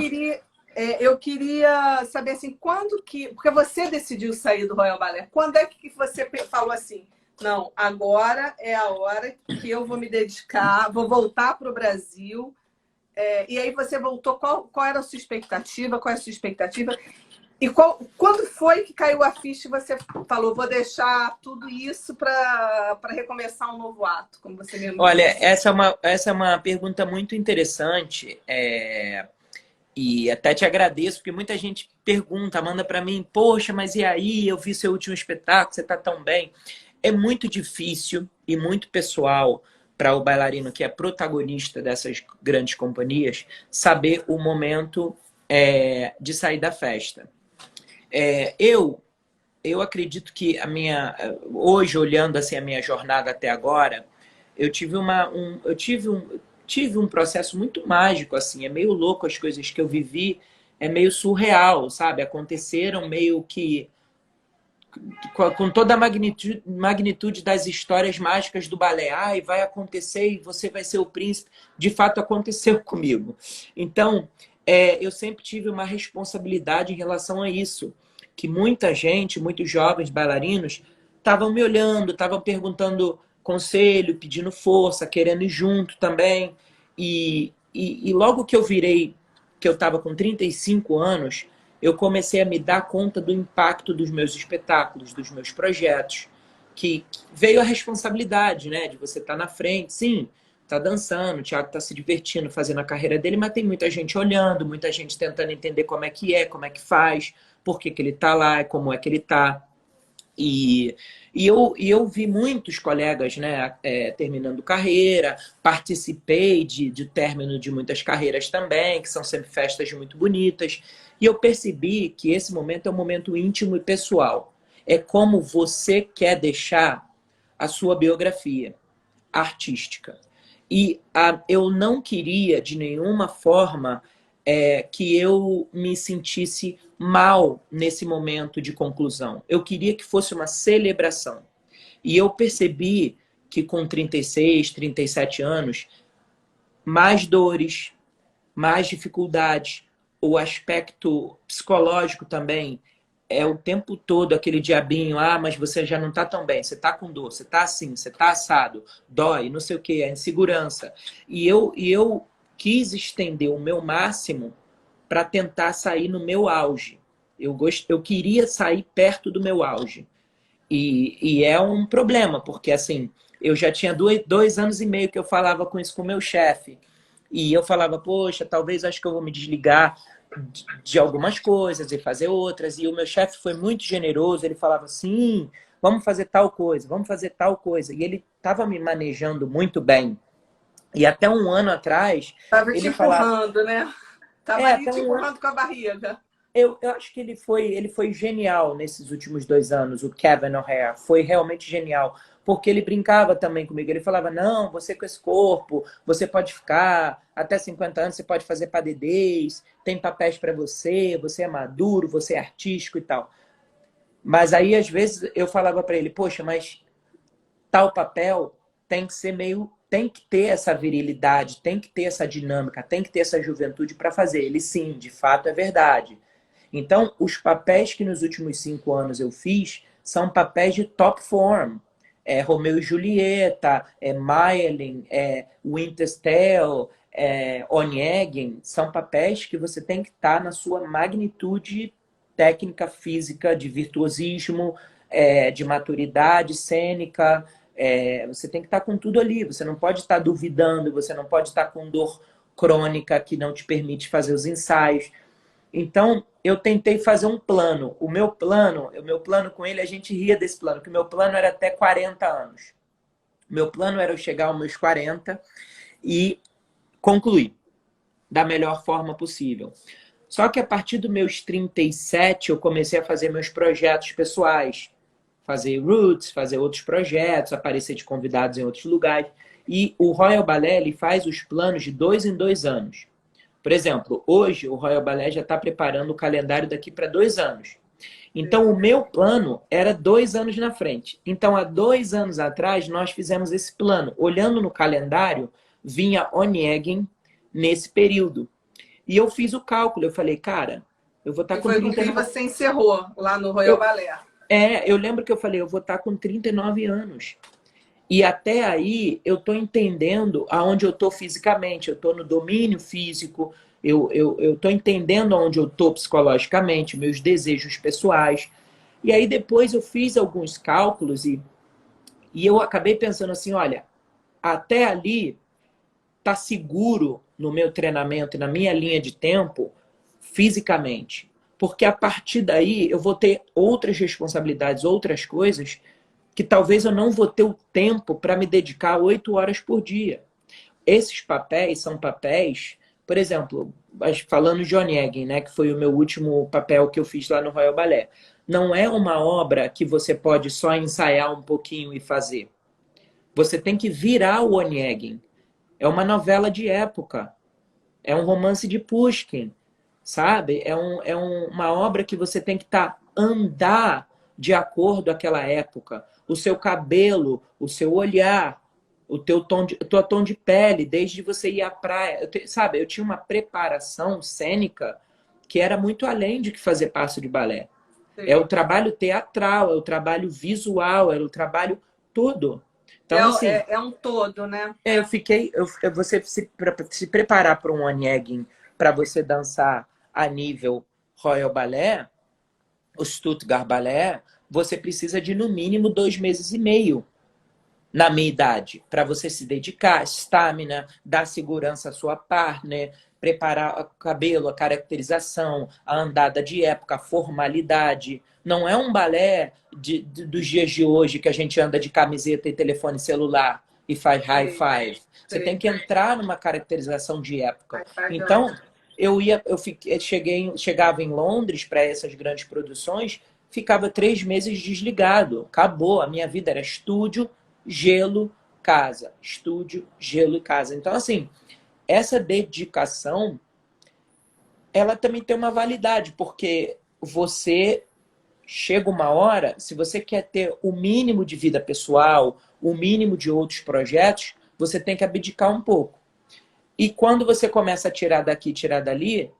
Eu queria saber assim, quando que... Porque você decidiu sair do Royal Ballet. Quando é que você falou assim, não, agora é a hora que eu vou me dedicar, vou voltar para o Brasil. E aí você voltou, qual era a sua expectativa? Qual é a sua expectativa? E quando foi que caiu a ficha e você falou, vou deixar tudo isso para recomeçar um novo ato, como você mesmo
Olha,
disse?
essa é uma pergunta muito interessante, e até te agradeço, porque muita gente pergunta, manda para mim, poxa, mas e aí? Eu vi seu último espetáculo, você está tão bem. É muito difícil e muito pessoal para o bailarino que é protagonista dessas grandes companhias saber o momento de sair da festa. Eu acredito que hoje, olhando assim a minha jornada até agora, eu tive um processo muito mágico, assim. É meio louco as coisas que eu vivi, é meio surreal, sabe? Aconteceram meio que com toda a magnitude das histórias mágicas do balé. E vai acontecer e você vai ser o príncipe. De fato, aconteceu comigo. Então, eu sempre tive uma responsabilidade em relação a isso. Que muita gente, muitos jovens bailarinos, estavam me olhando, estavam perguntando conselho, pedindo força, querendo ir junto também. E logo que eu virei, que eu estava com 35 anos, eu comecei a me dar conta do impacto dos meus espetáculos, dos meus projetos. que veio a responsabilidade, né? De você estar na frente, sim, tá dançando, o Thiago tá se divertindo, fazendo a carreira dele, mas tem muita gente olhando, muita gente tentando entender como é que faz, por que que ele tá lá, como é que ele tá. E eu vi muitos colegas, né, terminando carreira, participei de término de muitas carreiras também, que são sempre festas muito bonitas, e eu percebi que esse momento é um momento íntimo e pessoal. É como você quer deixar a sua biografia artística. E eu não queria, de nenhuma forma, que eu me sentisse mal nesse momento de conclusão. Eu queria que fosse uma celebração. E eu percebi que com 36, 37 anos, mais dores, mais dificuldades, o aspecto psicológico também é o tempo todo aquele diabinho, mas você já não está tão bem, você está com dor, você está assim, você está assado, dói, não sei o que, a insegurança. E eu quis estender o meu máximo para tentar sair no meu auge. Eu queria sair perto do meu auge. E é um problema, porque assim, eu já tinha 2 anos e meio que eu falava com isso com o meu chefe. E eu falava, poxa, talvez acho que eu vou me desligar de algumas coisas e fazer outras. E o meu chefe foi muito generoso, ele falava, sim, vamos fazer tal coisa, vamos fazer tal coisa. E ele estava me manejando muito bem. E até um ano atrás,
Tava te
ele falava...
empurrando, né? Tava ali
Até
te
um ano...
empurrando com a barriga.
Eu acho que ele foi genial nesses últimos 2 anos, o Kevin O'Hare. Foi realmente genial. Porque ele brincava também comigo. Ele falava, não, você com esse corpo, você pode ficar até 50 anos, você pode fazer padedez, tem papéis para você, você é maduro, você é artístico e tal. Mas aí, às vezes, eu falava para ele, poxa, mas tal papel tem que ser meio... Tem que ter essa virilidade, tem que ter essa dinâmica, tem que ter essa juventude para fazer. Ele, sim, de fato, é verdade. Então, os papéis que nos últimos 5 anos eu fiz são papéis de top form. Romeu e Julieta, Mayerling, Winter's Tale, Onegin. São papéis que você tem que estar na sua magnitude técnica, física, de virtuosismo, de maturidade cênica. Você tem que estar com tudo ali. Você não pode estar duvidando, você não pode estar com dor crônica que não te permite fazer os ensaios. Então, eu tentei fazer um plano. O meu plano com ele, a gente ria desse plano, que o meu plano era até 40 anos. O meu plano era eu chegar aos meus 40 e concluir da melhor forma possível. Só que a partir dos meus 37, eu comecei a fazer meus projetos pessoais. Fazer roots, fazer outros projetos, aparecer de convidados em outros lugares. E o Royal Ballet, ele faz os planos de 2 em 2 anos. Por exemplo, hoje o Royal Ballet já está preparando o calendário daqui para 2 anos. Então, o meu plano era 2 anos na frente. Então, há 2 anos atrás, nós fizemos esse plano. Olhando no calendário, vinha Onegin nesse período. E eu fiz o cálculo. Eu falei, cara, eu vou estar com
foi com quem
39...
você encerrou lá no Royal Ballet.
Eu lembro que eu falei, eu vou estar com 39 anos. E até aí eu estou entendendo aonde eu estou fisicamente, eu estou no domínio físico, eu estou entendendo aonde eu estou psicologicamente, meus desejos pessoais. E aí depois eu fiz alguns cálculos e eu acabei pensando assim, olha, até ali está seguro no meu treinamento e na minha linha de tempo fisicamente. Porque a partir daí eu vou ter outras responsabilidades, outras coisas que talvez eu não vou ter o tempo para me dedicar 8 horas por dia. Esses papéis são papéis, por exemplo, falando de Onegin, né, que foi o meu último papel que eu fiz lá no Royal Ballet. Não é uma obra que você pode só ensaiar um pouquinho e fazer. Você tem que virar o Onegin. É uma novela de época. É um romance de Pushkin, sabe? Uma obra que você tem que andar de acordo com aquela época. O seu cabelo, o seu olhar, o tua tom de pele, desde você ir à praia. Sabe, eu tinha uma preparação cênica que era muito além de que fazer passo de balé.
Sim.
É o trabalho teatral, é o trabalho visual, é o trabalho todo. Então, assim,
é um todo, né?
Você se preparar para um Onegin, para você dançar a nível Royal Ballet, o Stuttgart Ballet, você precisa de no mínimo 2 meses e meio na minha idade, para você se dedicar, estamina, dar segurança à sua partner, preparar o cabelo, a caracterização, a andada de época, a formalidade. Não é um balé dos dias de hoje que a gente anda de camiseta e telefone celular e faz high
Sim,
five. Você tem
sim.
que entrar numa caracterização de época.
Vai pagando.
Então, chegava em Londres para essas grandes produções, ficava 3 meses desligado. Acabou. A minha vida era estúdio, gelo, casa. Estúdio, gelo e casa. Então, assim, essa dedicação, ela também tem uma validade, porque você chega uma hora, se você quer ter o mínimo de vida pessoal, o mínimo de outros projetos, você tem que abdicar um pouco. E quando você começa a tirar daqui, tirar dali,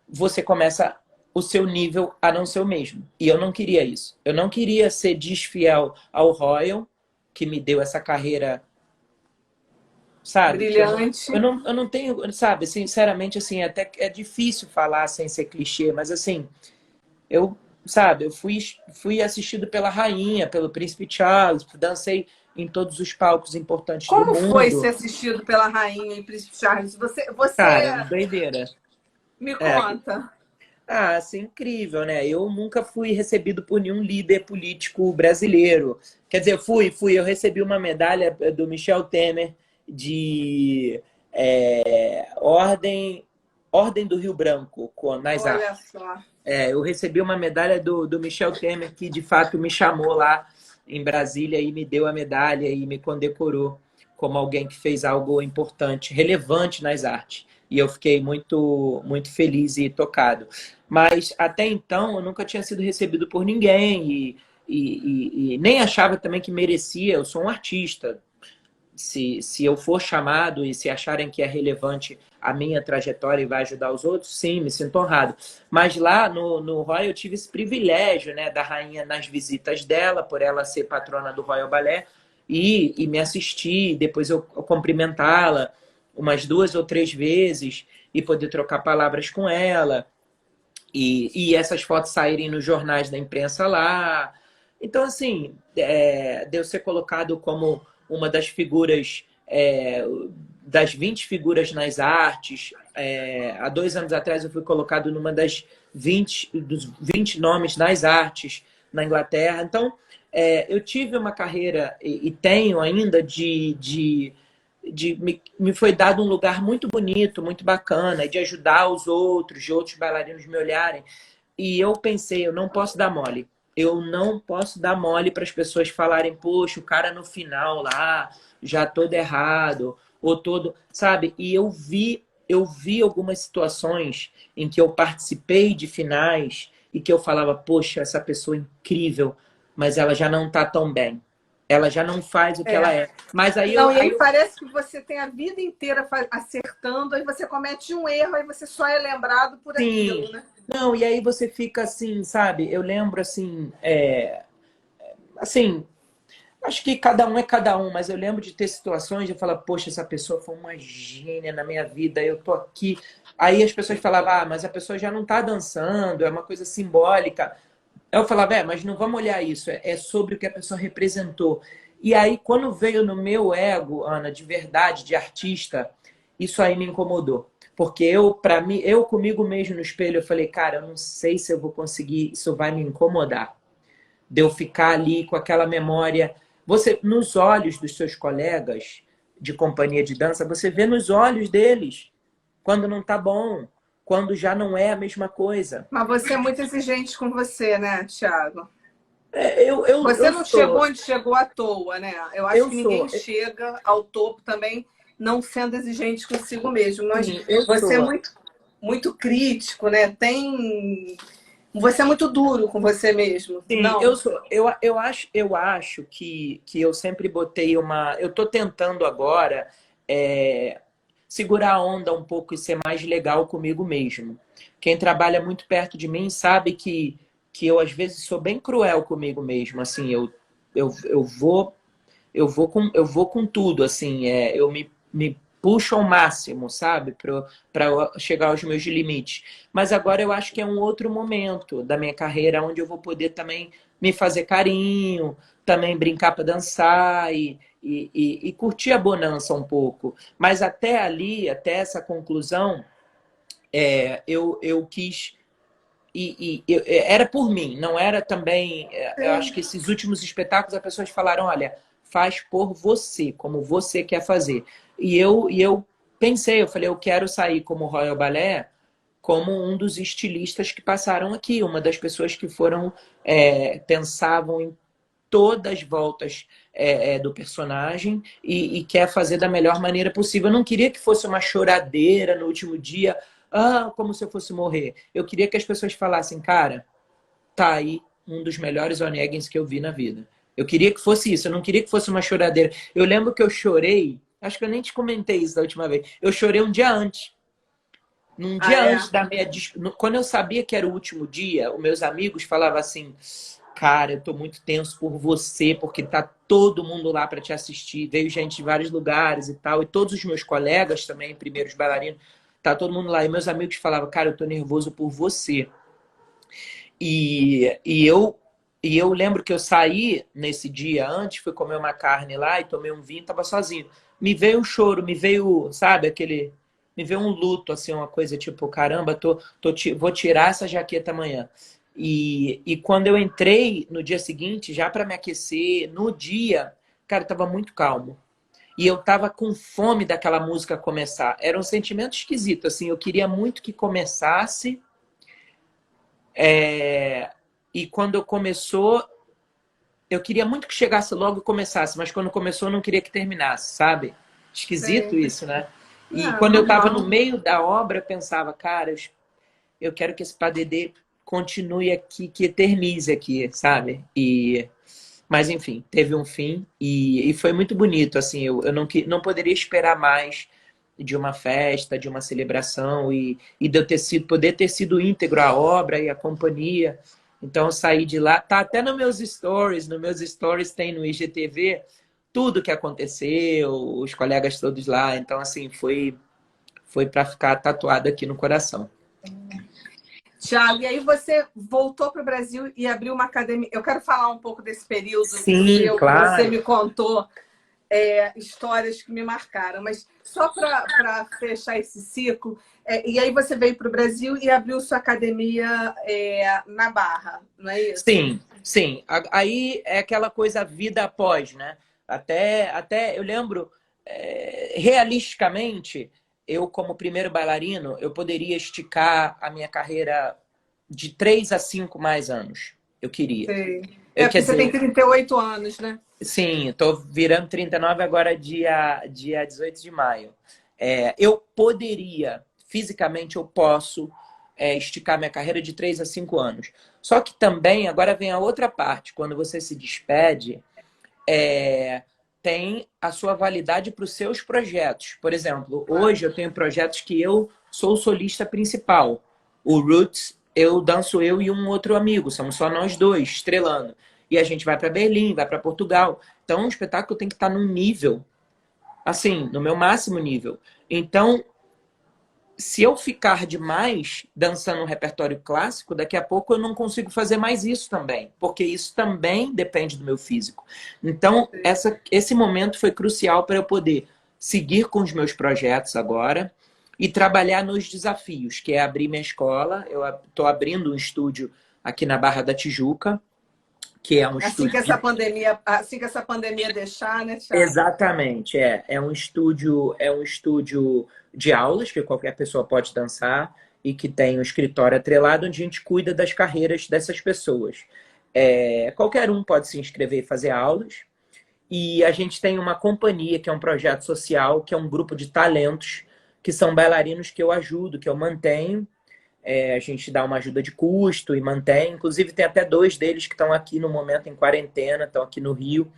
você começa o seu nível a não ser o mesmo. E eu não queria isso. Eu não queria ser desfiel ao Royal, que me deu essa carreira, sabe? Que
Brilhante.
eu não tenho, sabe? Sinceramente, assim, até é difícil falar sem ser clichê, mas assim, eu, sabe, eu fui assistido pela rainha, pelo príncipe Charles, dancei em todos os palcos importantes do
Como foi ser
mundo.
assistido pela rainha e príncipe Charles? Você
Cara, doideira.
me
É,
conta.
ah, assim, incrível, né? Eu nunca fui recebido por nenhum líder político brasileiro. Quer dizer, eu recebi uma medalha do Michel Temer de Ordem do Rio Branco, nas
Olha
artes.
só.
Eu recebi uma medalha do Michel Temer, que de fato me chamou lá em Brasília e me deu a medalha e me condecorou como alguém que fez algo importante, relevante nas artes. E eu fiquei muito, muito feliz e tocado. Mas até então eu nunca tinha sido recebido por ninguém e nem achava também que merecia. Eu sou um artista, se eu for chamado e se acharem que é relevante a minha trajetória e vai ajudar os outros, sim, me sinto honrado. Mas lá no Royal eu tive esse privilégio, né, da rainha nas visitas dela, por ela ser patrona do Royal Ballet, e me assistir, depois eu cumprimentá-la umas 2 ou 3 vezes e poder trocar palavras com ela. E essas fotos saírem nos jornais da imprensa lá. Então, assim, deu ser colocado como uma das figuras, das 20 figuras nas artes. Há 2 anos atrás eu fui colocado numa dos 20 nomes nas artes na Inglaterra. Então, eu tive uma carreira e tenho ainda me foi dado um lugar muito bonito, muito bacana, de ajudar os outros, de outros bailarinos me olharem. E eu pensei, eu não posso dar mole. Eu não posso dar mole para as pessoas falarem, poxa, o cara no final lá, já todo errado, ou todo, sabe? E eu vi algumas situações em que eu participei de finais e que eu falava, poxa, essa pessoa é incrível, mas ela já não está tão bem. Ela já não faz o que ela
É.
é. Mas aí
Não, e aí parece que você tem a vida inteira acertando, aí você comete um erro, aí você só é lembrado por
sim.
aquilo, né?
Não, e aí você fica assim, sabe? Eu lembro assim, assim, acho que cada um é cada um, mas eu lembro de ter situações de falar, poxa, essa pessoa foi uma gênia na minha vida, eu tô aqui. Aí as pessoas falavam, ah, mas a pessoa já não tá dançando, é uma coisa simbólica. Eu falava, mas não vamos olhar isso, é sobre o que a pessoa representou. E aí, quando veio no meu ego, Ana, de verdade, de artista, isso aí me incomodou. Porque para mim, eu comigo mesmo no espelho, eu falei, cara, eu não sei se eu vou conseguir, isso vai me incomodar. De eu ficar ali com aquela memória. Você, nos olhos dos seus colegas de companhia de dança, você vê nos olhos deles quando não tá bom, quando já não é a mesma coisa.
Mas você é muito exigente com você, né, Thiago? Você
Eu
não chegou
sou,
onde chegou à toa, né? Eu acho
eu
que ninguém
sou,
chega ao topo também não sendo exigente consigo mesmo. Mas
sim, eu
você é
sou.
muito, muito crítico, né? Você é muito duro com você mesmo.
Sim,
Não.
eu sou. Eu acho que eu sempre botei uma. Eu tô tentando agora segurar a onda um pouco e ser mais legal comigo mesmo. Quem trabalha muito perto de mim sabe que eu às vezes sou bem cruel comigo mesmo. Assim, eu vou com tudo, assim, me puxo ao máximo, sabe, para chegar aos meus limites. Mas agora eu acho que é um outro momento da minha carreira onde eu vou poder também me fazer carinho, também brincar para dançar e curtir a bonança um pouco. Mas até ali, até essa conclusão, eu quis. Era por mim, não era também. Eu acho que esses últimos espetáculos as pessoas falaram: olha, faz por você, como você quer fazer. E eu pensei, eu falei: eu quero sair como Royal Ballet, como um dos estilistas que passaram aqui, uma das pessoas que foram, pensavam em todas as voltas do personagem e quer fazer da melhor maneira possível. Eu não queria que fosse uma choradeira no último dia, como se eu fosse morrer. Eu queria que as pessoas falassem: cara, tá aí um dos melhores Oneguins que eu vi na vida. Eu queria que fosse isso, eu não queria que fosse uma choradeira. Eu lembro que eu chorei, acho que eu nem te comentei isso da última vez, eu chorei um dia antes. Num dia antes da minha... Quando eu sabia que era o último dia, os meus amigos falavam assim: cara, eu tô muito tenso por você, porque tá todo mundo lá para te assistir. Veio gente de vários lugares e tal. E todos os meus colegas também, primeiros bailarinos, tá todo mundo lá. E meus amigos falavam: cara, eu tô nervoso por você. E eu lembro que eu saí nesse dia antes, fui comer uma carne lá e tomei um vinho, tava sozinho. Me veio um choro, me veio, sabe, aquele... Me veio um luto, assim, uma coisa tipo: caramba, vou tirar essa jaqueta amanhã. E quando eu entrei no dia seguinte, já para me aquecer, no dia, cara, tava muito calmo. E eu tava com fome daquela música começar. Era um sentimento esquisito, assim, eu queria muito que começasse. E quando começou, eu queria muito que chegasse logo e começasse, mas quando começou eu não queria que terminasse, sabe? Esquisito isso, né? E quando eu tava no meio da obra, eu pensava: cara, eu quero que esse padedê continue aqui, que eternize aqui, sabe? Mas enfim, teve um fim e foi muito bonito, assim, eu não poderia esperar mais de uma festa, de uma celebração e de eu poder ter sido íntegro à obra e à companhia. Então eu saí de lá, tá até nos meus stories tem no IGTV tudo que aconteceu, os colegas todos lá. Então assim, foi para ficar tatuado aqui no coração.
Tiago, e aí você voltou para o Brasil e abriu uma academia. Eu quero falar um pouco desse período
Sim,
seu,
claro.
que você me contou histórias que me marcaram. Mas só para fechar esse ciclo, e aí você veio para o Brasil e abriu sua academia na Barra, não é isso?
Sim, sim. Aí é aquela coisa vida após, né? Até eu lembro, realisticamente, eu como primeiro bailarino, eu poderia esticar a minha carreira de 3 a 5 mais anos. Eu queria.
Sim.
Quer
Porque você tem
dizer,
38 anos, né?
sim, estou virando 39 agora, dia 18 de maio. Eu poderia, fisicamente eu posso, esticar minha carreira de 3 a 5 anos. Só que também, agora vem a outra parte, quando você se despede, tem a sua validade para os seus projetos. Por exemplo, hoje eu tenho projetos que eu sou o solista principal. O Roots, eu danço eu e um outro amigo, somos só nós dois, estrelando. E a gente vai para Berlim, vai para Portugal. Então, o espetáculo tem que estar num nível, assim, no meu máximo nível. Então, se eu ficar demais dançando um repertório clássico, daqui a pouco eu não consigo fazer mais isso também, porque isso também depende do meu físico. Então, esse momento foi crucial para eu poder seguir com os meus projetos agora e trabalhar nos desafios, que é abrir minha escola. Eu estou abrindo um estúdio aqui na Barra da Tijuca, que é um
Assim
estúdio...
que essa pandemia deixar, né, Thiago?
Exatamente, é um estúdio de aulas que qualquer pessoa pode dançar e que tem um escritório atrelado onde a gente cuida das carreiras dessas pessoas. Qualquer um pode se inscrever e fazer aulas. E a gente tem uma companhia, que é um projeto social, que é um grupo de talentos, que são bailarinos que eu ajudo, que eu mantenho. A gente dá uma ajuda de custo e mantém. Inclusive, tem até 2 deles que estão aqui no momento em quarentena, estão aqui no Rio,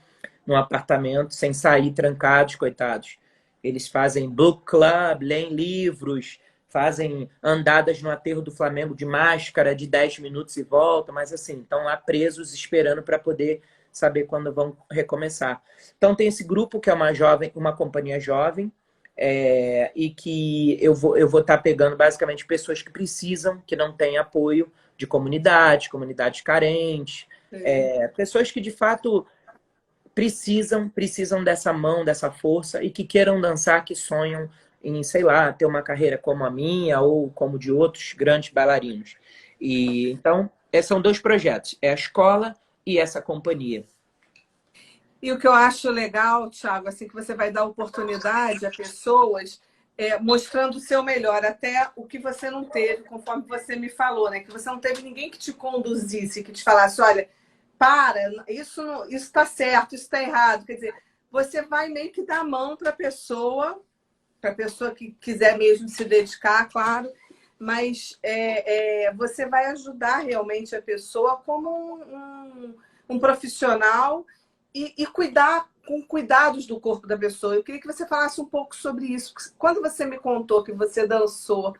num apartamento, sem sair, trancados, coitados. Eles fazem book club, leem livros, fazem andadas no aterro do Flamengo de máscara de 10 minutos e volta, mas assim, estão lá presos esperando para poder saber quando vão recomeçar. Então tem esse grupo que é uma companhia jovem, e que eu vou estar pegando basicamente pessoas que precisam, que não têm apoio de comunidades carentes,
Sim.
Pessoas que de fato precisam dessa mão, dessa força e que queiram dançar, que sonham em, sei lá, ter uma carreira como a minha ou como de outros grandes bailarinos. E então, esses são dois projetos, é a escola e essa companhia.
E o que eu acho legal, Thiago, assim, que você vai dar oportunidade a pessoas mostrando o seu melhor, até o que você não teve, conforme você me falou, né? Que você não teve ninguém que te conduzisse, que te falasse, olha, para, isso não, isso está certo, isso está errado. Quer dizer, você vai meio que dar a mão para a pessoa que quiser mesmo se dedicar, claro, mas você vai ajudar realmente a pessoa como um profissional e cuidar com cuidados do corpo da pessoa. Eu queria que você falasse um pouco sobre isso. Quando você me contou que você dançou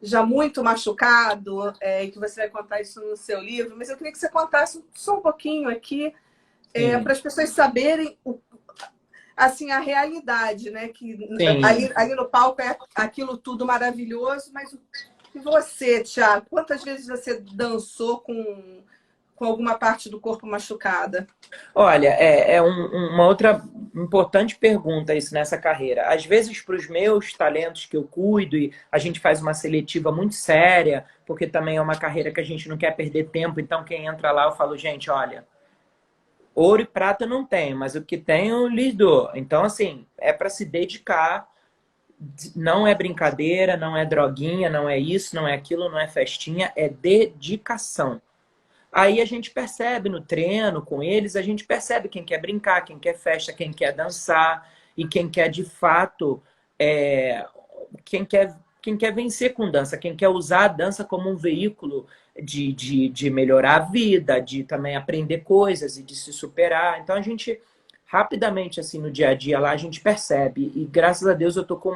já muito machucado, e que você vai contar isso no seu livro, mas eu queria que você contasse só um pouquinho aqui,
Sim,
para as pessoas saberem assim, a realidade, né? Que
sim.
ali no palco é aquilo tudo maravilhoso, mas e você, Thiago, quantas vezes você dançou com alguma parte do corpo machucada?
Olha, uma outra importante pergunta isso nessa carreira. Às vezes, para os meus talentos que eu cuido, e a gente faz uma seletiva muito séria, porque também é uma carreira que a gente não quer perder tempo, então quem entra lá eu falo, gente, olha, ouro e prata não tem, mas o que tem eu lhes dou. Então, assim, é para se dedicar, não é brincadeira, não é droguinha, não é isso, não é aquilo, não é festinha, é dedicação. Aí a gente percebe no treino com eles, a gente percebe quem quer brincar, quem quer festa, quem quer dançar e quem quer de fato, é, quem quer vencer com dança, quem quer usar a dança como um veículo de melhorar a vida, de também aprender coisas e de se superar. Então a gente rapidamente assim no dia a dia lá a gente percebe e graças a Deus eu tô com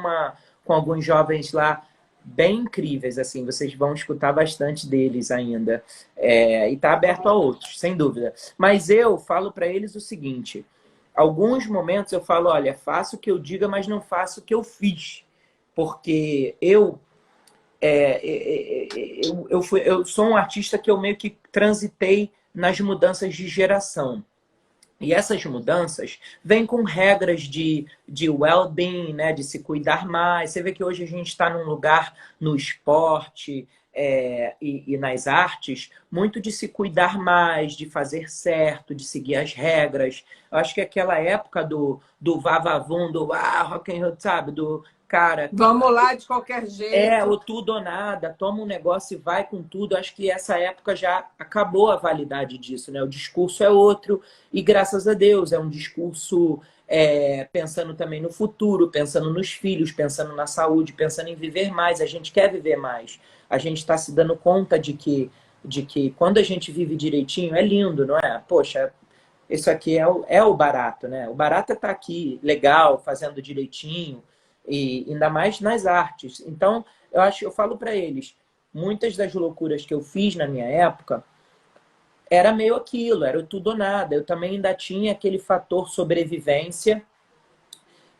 alguns jovens lá bem incríveis, assim, vocês vão escutar bastante deles ainda. E está aberto a outros, sem dúvida. Mas eu falo para eles o seguinte: alguns momentos eu falo, olha, faço o que eu diga, mas não faço o que eu fiz. Porque eu sou um artista que eu meio que transitei nas mudanças de geração. E essas mudanças vêm com regras de well-being, né? De se cuidar mais. Você vê que hoje a gente está num lugar no esporte e nas artes, muito de se cuidar mais, de fazer certo, de seguir as regras. Eu acho que aquela época do vavavum, do rock and roll, sabe? Do cara,
Vamos lá de qualquer
o
jeito.
tudo ou nada, toma um negócio e vai com tudo. Acho que essa época já acabou a validade disso, né? O discurso é outro, e graças a Deus é um discurso pensando também no futuro, pensando nos filhos, pensando na saúde, pensando em viver mais. A gente quer viver mais. A gente está se dando conta de que quando a gente vive direitinho é lindo, não é? Poxa, isso aqui é o barato, né? O barato é estar aqui, legal, fazendo direitinho, e ainda mais nas artes. Então, eu falo para eles, muitas das loucuras que eu fiz na minha época era meio aquilo, era o tudo ou nada. Eu também ainda tinha aquele fator sobrevivência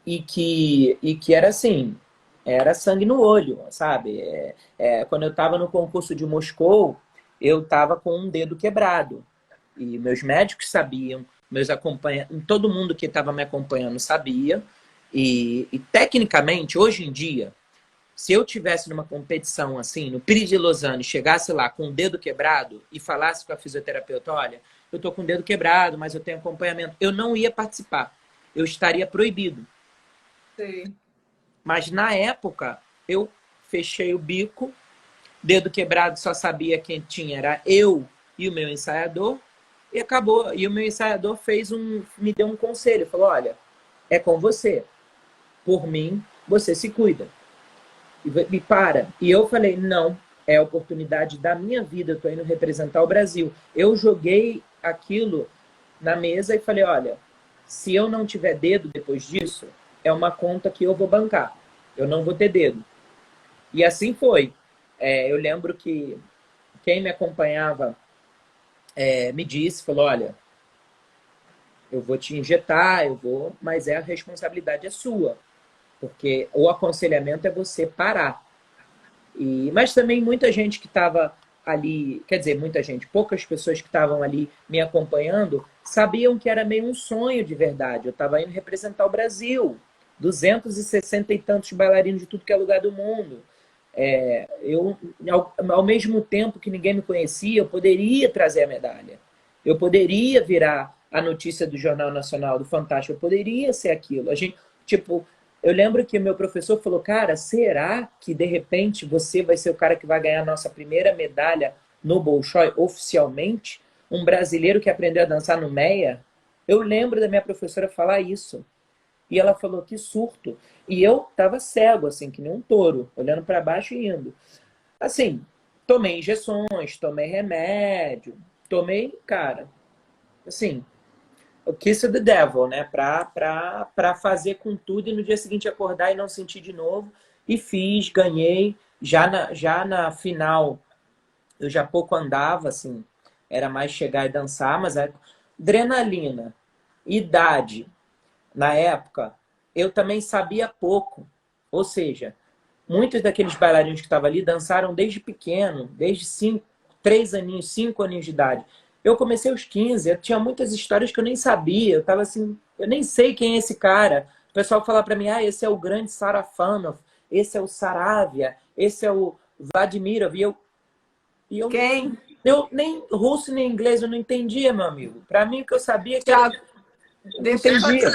e que era assim, era sangue no olho, sabe? Quando eu estava no concurso de Moscou, eu estava com um dedo quebrado. E meus médicos sabiam, meus acompanhantes, todo mundo que estava me acompanhando sabia. E tecnicamente, hoje em dia, se eu tivesse numa competição assim, no Prix de Lausanne, chegasse lá com o dedo quebrado e falasse com a fisioterapeuta, olha, eu tô com o dedo quebrado, mas eu tenho acompanhamento, eu não ia participar. Eu estaria proibido.
Sim.
Mas na época, eu fechei o bico, dedo quebrado só sabia quem tinha era eu e o meu ensaiador, e acabou. E o meu ensaiador me deu um conselho, falou, olha, é com você. Por mim, você se cuida. E para. E eu falei, não, é a oportunidade da minha vida, eu tô indo representar o Brasil. Eu joguei aquilo na mesa e falei, olha, se eu não tiver dedo depois disso, é uma conta que eu vou bancar. Eu não vou ter dedo. E assim foi. Eu lembro que quem me acompanhava me disse, falou, olha, eu vou te injetar, eu vou, mas a responsabilidade é sua, porque o aconselhamento é você parar. Mas também muita gente que estava ali, quer dizer, muita gente, poucas pessoas que estavam ali me acompanhando sabiam que era meio um sonho de verdade. Eu estava indo representar o Brasil, 260 e tantos bailarinos de tudo que é lugar do mundo. Ao mesmo tempo que ninguém me conhecia, eu poderia trazer a medalha. Eu poderia virar a notícia do Jornal Nacional, do Fantástico. Eu poderia ser aquilo. A gente, tipo, eu lembro que o meu professor falou, cara, será que de repente você vai ser o cara que vai ganhar a nossa primeira medalha no Bolshoi oficialmente? Um brasileiro que aprendeu a dançar no Meia? Eu lembro da minha professora falar isso. E ela falou, que surto. E eu tava cego, assim, que nem um touro, olhando para baixo e indo. Assim, tomei injeções, tomei remédio, tomei, cara, assim, o kiss of the devil, né? Pra fazer com tudo e no dia seguinte acordar e não sentir de novo. E fiz, ganhei. Já na final, eu já pouco andava, assim, era mais chegar e dançar, mas a adrenalina, idade, na época, eu também sabia pouco. Ou seja, muitos daqueles bailarinos que estavam ali dançaram desde pequeno, desde 3 aninhos, 5 aninhos de idade. Eu comecei aos 15, eu tinha muitas histórias que eu nem sabia. Eu tava assim, eu nem sei quem é esse cara. O pessoal fala para mim, esse é o grande Sarafanov, esse é o Saravia, esse é o Vladimirov. E eu,
Quem?
eu nem russo nem inglês eu não entendia, meu amigo. Para mim, o que eu sabia é que
Tiago,
eu não
deixa eu
entendia.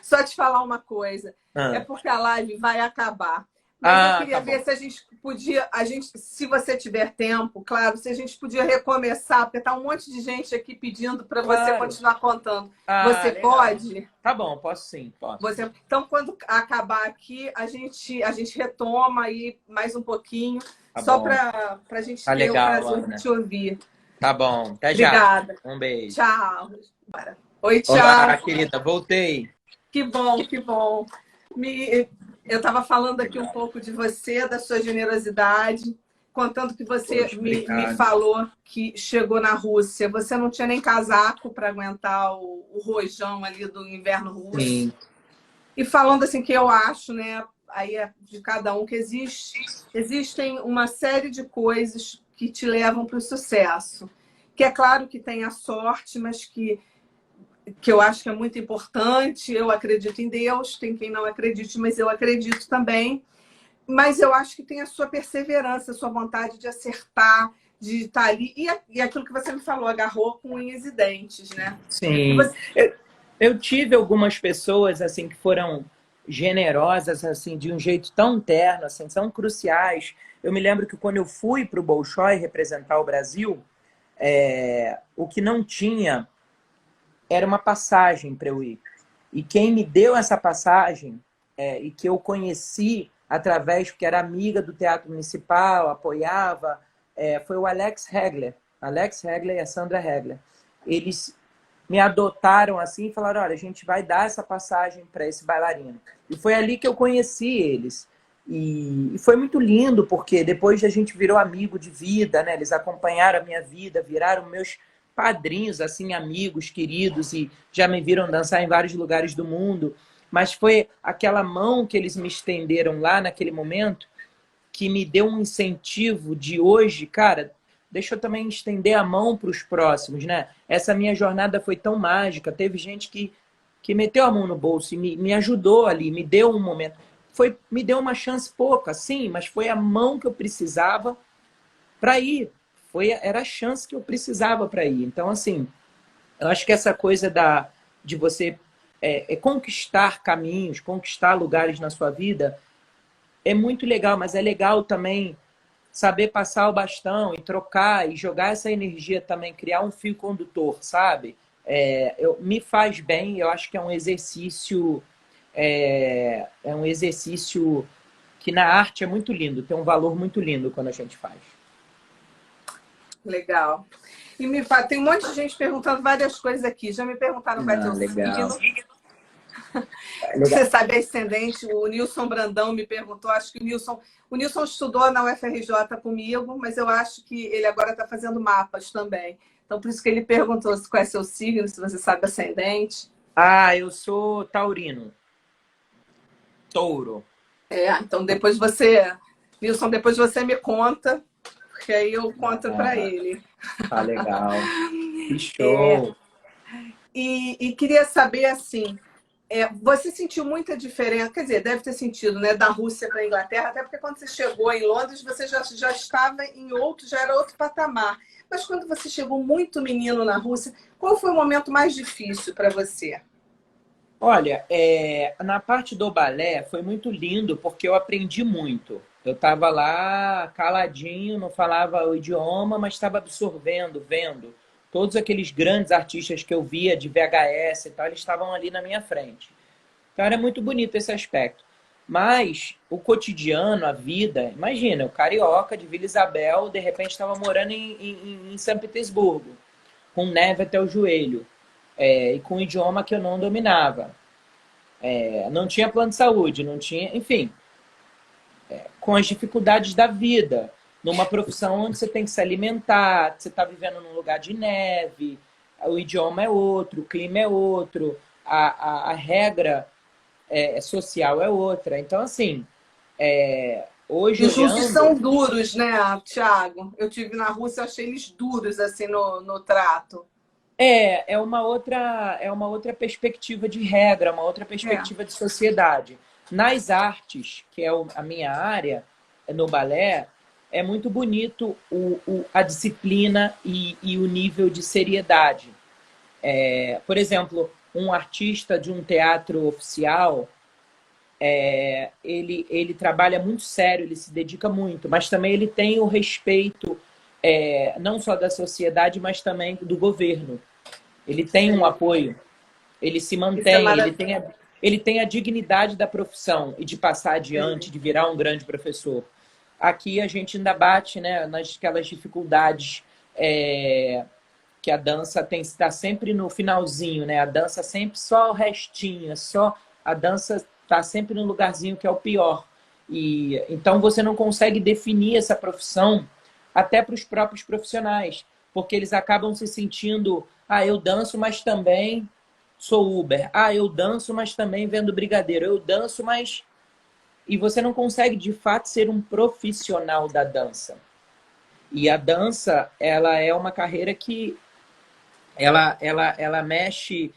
só te falar uma coisa. É
Ah,
porque a live vai acabar. Mas eu
tá
queria
bom.
ver se a gente podia, se você tiver tempo, claro, se a gente podia recomeçar, porque tá um monte de gente aqui pedindo para você
Claro.
continuar contando.
Ah,
Você
legal.
pode?
Tá bom, posso sim, posso.
Então, quando acabar aqui, a gente retoma aí mais um pouquinho,
Tá
só
bom.
para a gente
Tá
ter o
legal,
prazer de
Ana.
te ouvir.
Tá bom. Até já.
Obrigada.
Um beijo.
Tchau. Oi,
Olá,
Tiago.
querida. Voltei.
Que bom, que bom. Eu estava falando aqui um pouco de você, da sua generosidade, contando que você
Poxa,
me
obrigado.
falou que chegou na Rússia. Você não tinha nem casaco para aguentar o rojão ali do inverno russo.
Sim.
E falando assim que eu acho, né, aí é de cada um, que existem uma série de coisas que te levam para o sucesso. Que é claro que tem a sorte, mas que eu acho que é muito importante. Eu acredito em Deus, tem quem não acredite, mas eu acredito também. Mas eu acho que tem a sua perseverança, a sua vontade de acertar, de estar ali. E aquilo que você me falou, agarrou com unhas e dentes, né? E
Sim.
você...
Eu tive algumas pessoas assim que foram generosas assim de um jeito tão terno, assim, são cruciais. Eu me lembro que quando eu fui para o Bolshoi representar o Brasil, o que não tinha era uma passagem para eu ir. E quem me deu essa passagem, e que eu conheci através, porque era amiga do Teatro Municipal, apoiava, foi o Alex Hegler. Alex Hegler e a Sandra Hegler. Eles me adotaram assim e falaram, olha, a gente vai dar essa passagem para esse bailarino. E foi ali que eu conheci eles. E foi muito lindo, porque depois a gente virou amigo de vida, né? Eles acompanharam a minha vida, viraram meus padrinhos, assim, amigos, queridos, e já me viram dançar em vários lugares do mundo. Mas foi aquela mão que eles me estenderam lá naquele momento que me deu um incentivo de hoje, cara, deixa eu também estender a mão para os próximos, né? Essa minha jornada foi tão mágica, teve gente que meteu a mão no bolso e me ajudou ali, me deu um momento. Me deu uma chance pouca, sim, mas foi a mão que eu precisava para ir. Era a chance que eu precisava para ir. Então, assim, eu acho que essa coisa de você conquistar caminhos, conquistar lugares na sua vida é muito legal, mas é legal também saber passar o bastão e trocar e jogar essa energia também, criar um fio condutor, sabe? Me faz bem, eu acho que é um exercício que na arte é muito lindo, tem um valor muito lindo quando a gente faz.
Legal. E tem um monte de gente perguntando várias coisas aqui. Já me perguntaram qual é teu
Legal.
signo.
Legal.
Você sabe ascendente? O Nilson Brandão me perguntou. Acho que o Nilson estudou na UFRJ comigo, mas eu acho que ele agora está fazendo mapas também. Então, por isso que ele perguntou qual é seu signo, se você sabe ascendente.
Eu sou taurino. Touro.
Então Nilson, depois você me conta, que aí eu conto para
Ah,
ele.
tá legal. Que show.
E queria saber, assim, você sentiu muita diferença, quer dizer, deve ter sentido, né, da Rússia para a Inglaterra, até porque quando você chegou em Londres, você já estava em outro, já era outro patamar. Mas quando você chegou muito menino na Rússia, qual foi o momento mais difícil para você?
Olha, na parte do balé foi muito lindo porque eu aprendi muito. Eu estava lá caladinho, não falava o idioma, mas estava absorvendo, vendo. Todos aqueles grandes artistas que eu via de VHS e tal, eles estavam ali na minha frente. Então era muito bonito esse aspecto. Mas o cotidiano, a vida, imagina, o carioca de Vila Isabel, de repente estava morando em São Petersburgo, com neve até o joelho, e com um idioma que eu não dominava. Não tinha plano de saúde, não tinha, enfim, com as dificuldades da vida, numa profissão onde você tem que se alimentar, você está vivendo num lugar de neve, o idioma é outro, o clima é outro, a regra social é outra. Então, assim,
E
hoje
os russos
olhando,
são duros, né, Thiago? Eu tive na Rússia, eu achei eles duros, assim, no trato.
é uma outra perspectiva de regra, uma outra
É.
perspectiva de sociedade. Nas artes, que é a minha área, no balé, é muito bonito a disciplina e o nível de seriedade. Por exemplo, um artista de um teatro oficial, ele trabalha muito sério, ele se dedica muito, mas também ele tem o respeito não só da sociedade, mas também do governo. Ele tem um
Sim.
apoio, ele se
Isso é
mantém,
maravilhoso.
ele tem a dignidade da profissão e de passar adiante, de virar um grande professor. Aqui a gente ainda bate, né, aquelas dificuldades que a dança tem está sempre no finalzinho, né? A dança sempre só o restinho, só a dança está sempre no lugarzinho que é o pior. E então você não consegue definir essa profissão até para os próprios profissionais, porque eles acabam se sentindo, eu danço, mas também sou Uber. Eu danço, mas também vendo brigadeiro. Eu danço, mas e você não consegue de fato ser um profissional da dança. E a dança, ela é uma carreira que ela mexe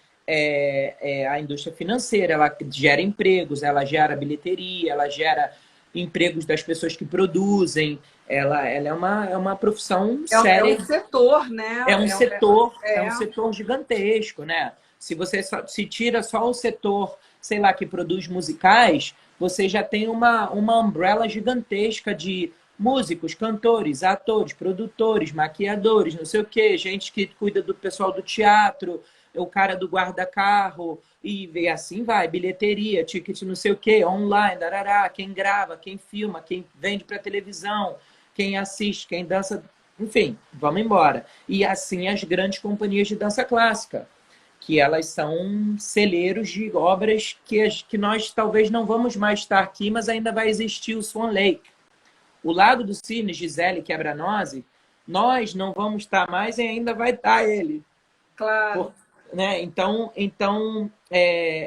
a indústria financeira, ela gera empregos, ela gera bilheteria, ela gera empregos das pessoas que produzem, ela é uma profissão
É um
séria,
setor, né?
é
É,
um setor gigantesco, né? Se você se tira só o setor, sei lá, que produz musicais, você já tem uma umbrella gigantesca de músicos, cantores, atores, produtores, maquiadores, não sei o quê, gente que cuida do pessoal do teatro, o cara do guarda-carro, e assim vai, bilheteria, ticket não sei o quê, online, darará, quem grava, quem filma, quem vende para televisão, quem assiste, quem dança, enfim, vamos embora. E assim as grandes companhias de dança clássica, que elas são celeiros de obras que nós talvez não vamos mais estar aqui, mas ainda vai existir o Swan Lake. O Lago dos Cisnes, Gisele Quebranose, nós não vamos estar mais e ainda vai estar ele. Por,
claro.
né?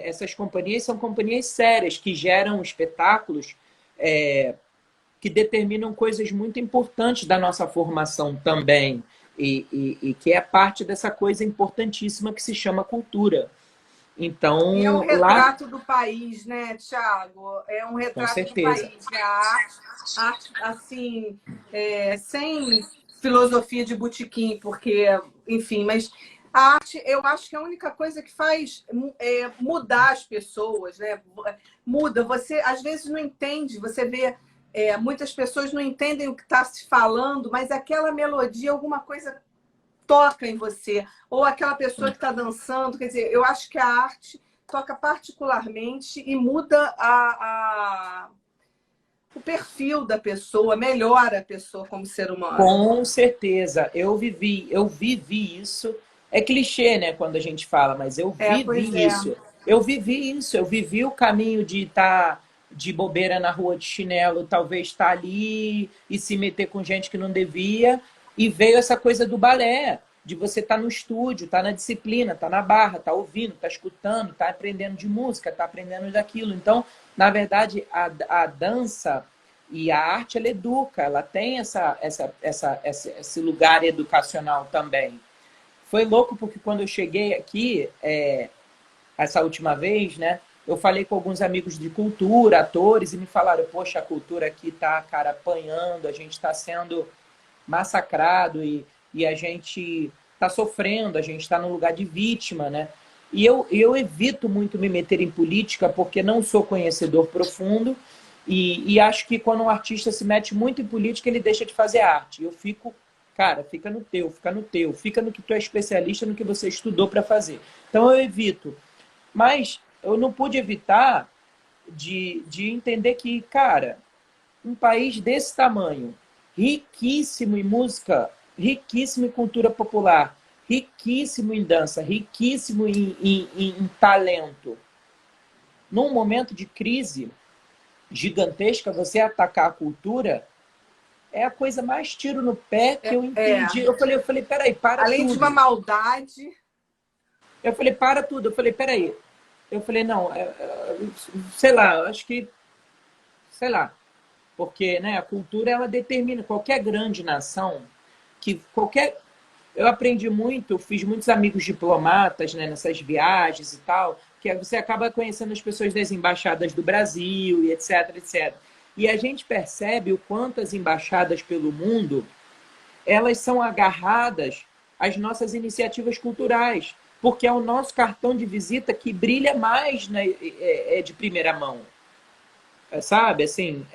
Essas companhias são companhias sérias que geram espetáculos que determinam coisas muito importantes da nossa formação também. E que é parte dessa coisa importantíssima que se chama cultura.
E é um
Então, lá,
retrato do país, né, Thiago? É um
com
retrato do
certeza.
país. É a arte assim, sem filosofia de botequim, porque, enfim, mas a arte, eu acho que é a única coisa que faz mudar as pessoas, né? Muda. Você às vezes não entende, você vê. Muitas pessoas não entendem o que está se falando, mas aquela melodia, alguma coisa toca em você, ou aquela pessoa que está dançando. Quer dizer, eu acho que a arte toca particularmente e muda o perfil da pessoa, melhora a pessoa como ser humano.
Com certeza, eu vivi isso. É clichê, né, quando a gente fala, mas eu
Pois
vivi
é.
isso. Eu vivi isso, eu vivi o caminho de estar de bobeira na rua de chinelo, talvez estar ali e se meter com gente que não devia, e veio essa coisa do balé, de você estar no estúdio, estar na disciplina, estar na barra, estar ouvindo, estar escutando, estar aprendendo de música, estar aprendendo daquilo. Então, na verdade, a dança E a arte, ela educa, ela tem esse lugar educacional também. Foi louco porque quando eu cheguei aqui, essa última vez, né? Eu falei com alguns amigos de cultura, atores, e me falaram, poxa, a cultura aqui tá, cara, apanhando, a gente está sendo massacrado e a gente está sofrendo, a gente está num lugar de vítima, né? E eu evito muito me meter em política porque não sou conhecedor profundo e acho que quando um artista se mete muito em política, ele deixa de fazer arte. Eu fico, cara, fica no teu, fica no que tu é especialista, no que você estudou para fazer. Então eu evito. Mas eu não pude evitar de entender que, cara, um país desse tamanho, riquíssimo em música, riquíssimo em cultura popular, riquíssimo em dança, riquíssimo em talento. Num momento de crise gigantesca, você atacar a cultura é a coisa mais tiro no pé que eu entendi. Eu falei, peraí, para
Além
tudo.
de uma maldade.
Eu falei, para tudo. Eu falei, peraí. Eu falei, não, sei lá, acho que, sei lá, porque né, a cultura ela determina qualquer grande nação, que qualquer. Eu aprendi muito, fiz muitos amigos diplomatas né, nessas viagens e tal, que você acaba conhecendo as pessoas das embaixadas do Brasil e etc, etc. E a gente percebe o quanto as embaixadas pelo mundo, elas são agarradas às nossas iniciativas culturais, porque é o nosso cartão de visita que brilha mais né, de primeira mão. Sabe, assim,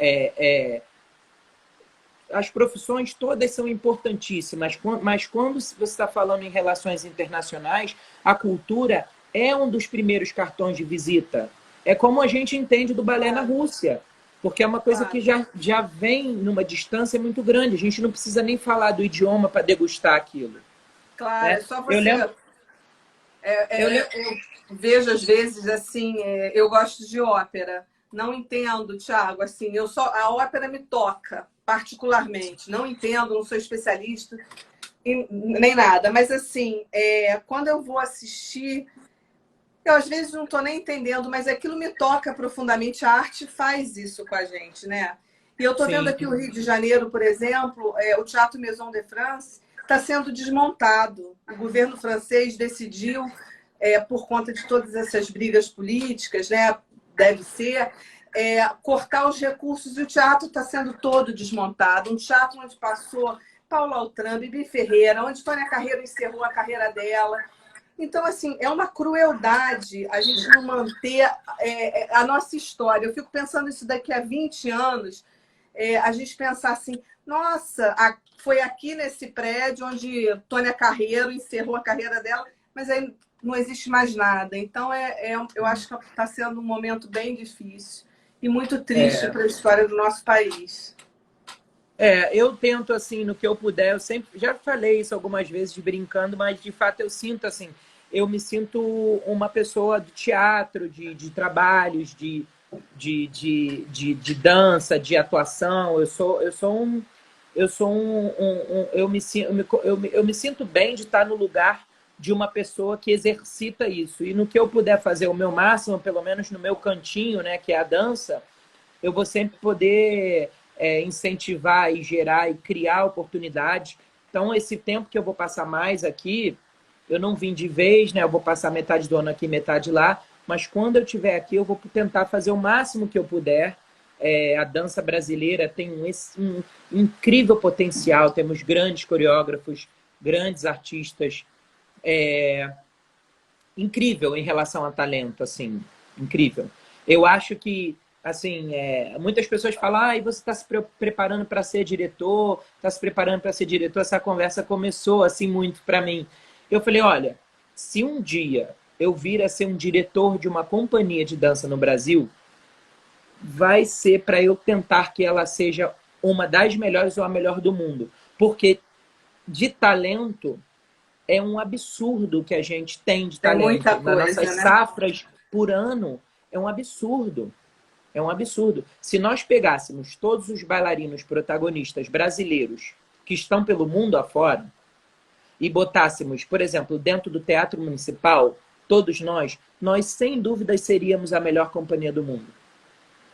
as profissões todas são importantíssimas, mas quando você está falando em relações internacionais, a cultura é um dos primeiros cartões de visita. É como a gente entende do balé na Rússia, porque é uma coisa que já vem numa distância muito grande. A gente não precisa nem falar do idioma para degustar aquilo.
Claro,
Né?
é só você.
Eu lembro...
Eu vejo às vezes assim, eu gosto de ópera. Não entendo, Thiago, assim, a ópera me toca particularmente. Não entendo, não sou especialista nem nada, mas assim, quando eu vou assistir, eu às vezes não estou nem entendendo, mas aquilo me toca profundamente. A arte faz isso com a gente, né? E eu estou vendo aqui o Rio de Janeiro, por exemplo, o Teatro Maison de France está sendo desmontado. O governo francês decidiu, por conta de todas essas brigas políticas, né? Deve ser, cortar os recursos e o teatro está sendo todo desmontado. Um teatro onde passou Paula Altran, Bibi Ferreira, onde Tônia Carreiro encerrou a carreira dela. Então, assim, é uma crueldade a gente não manter a nossa história. Eu fico pensando isso daqui a 20 anos, a gente pensar assim, nossa, foi aqui nesse prédio onde Tônia Carreiro encerrou a carreira dela, mas aí não existe mais nada. Então, eu acho que está sendo um momento bem difícil e muito triste para a história do nosso país.
Eu tento, assim, no que eu puder, eu sempre, já falei isso algumas vezes de brincando, mas de fato eu sinto, assim, eu me sinto uma pessoa do teatro, de trabalhos, de dança, de atuação, eu me sinto bem de estar no lugar de uma pessoa que exercita isso, e no que eu puder fazer o meu máximo, pelo menos no meu cantinho, né, que é a dança, eu vou sempre poder incentivar e gerar e criar oportunidades. Então, esse tempo que eu vou passar mais aqui, eu não vim de vez, né? Eu vou passar metade do ano aqui, metade lá, mas quando eu estiver aqui, eu vou tentar fazer o máximo que eu puder. A dança brasileira tem um incrível potencial, temos grandes coreógrafos, grandes artistas, incrível em relação a talento, assim, incrível. Eu acho que assim, muitas pessoas falam, e você está se preparando para ser diretor, está se preparando para ser diretor, essa conversa começou assim muito para mim. Eu falei, olha, se um dia eu vir a ser um diretor de uma companhia de dança no Brasil, vai ser para eu tentar que ela seja uma das melhores ou a melhor do mundo. Porque de talento é um absurdo que a gente tem de talento.
Muita coisa,
nas nossas
né?
safras por ano, é um absurdo. É um absurdo. Se nós pegássemos todos os bailarinos protagonistas brasileiros que estão pelo mundo afora e botássemos, por exemplo, dentro do Teatro Municipal, todos nós sem dúvida seríamos a melhor companhia do mundo.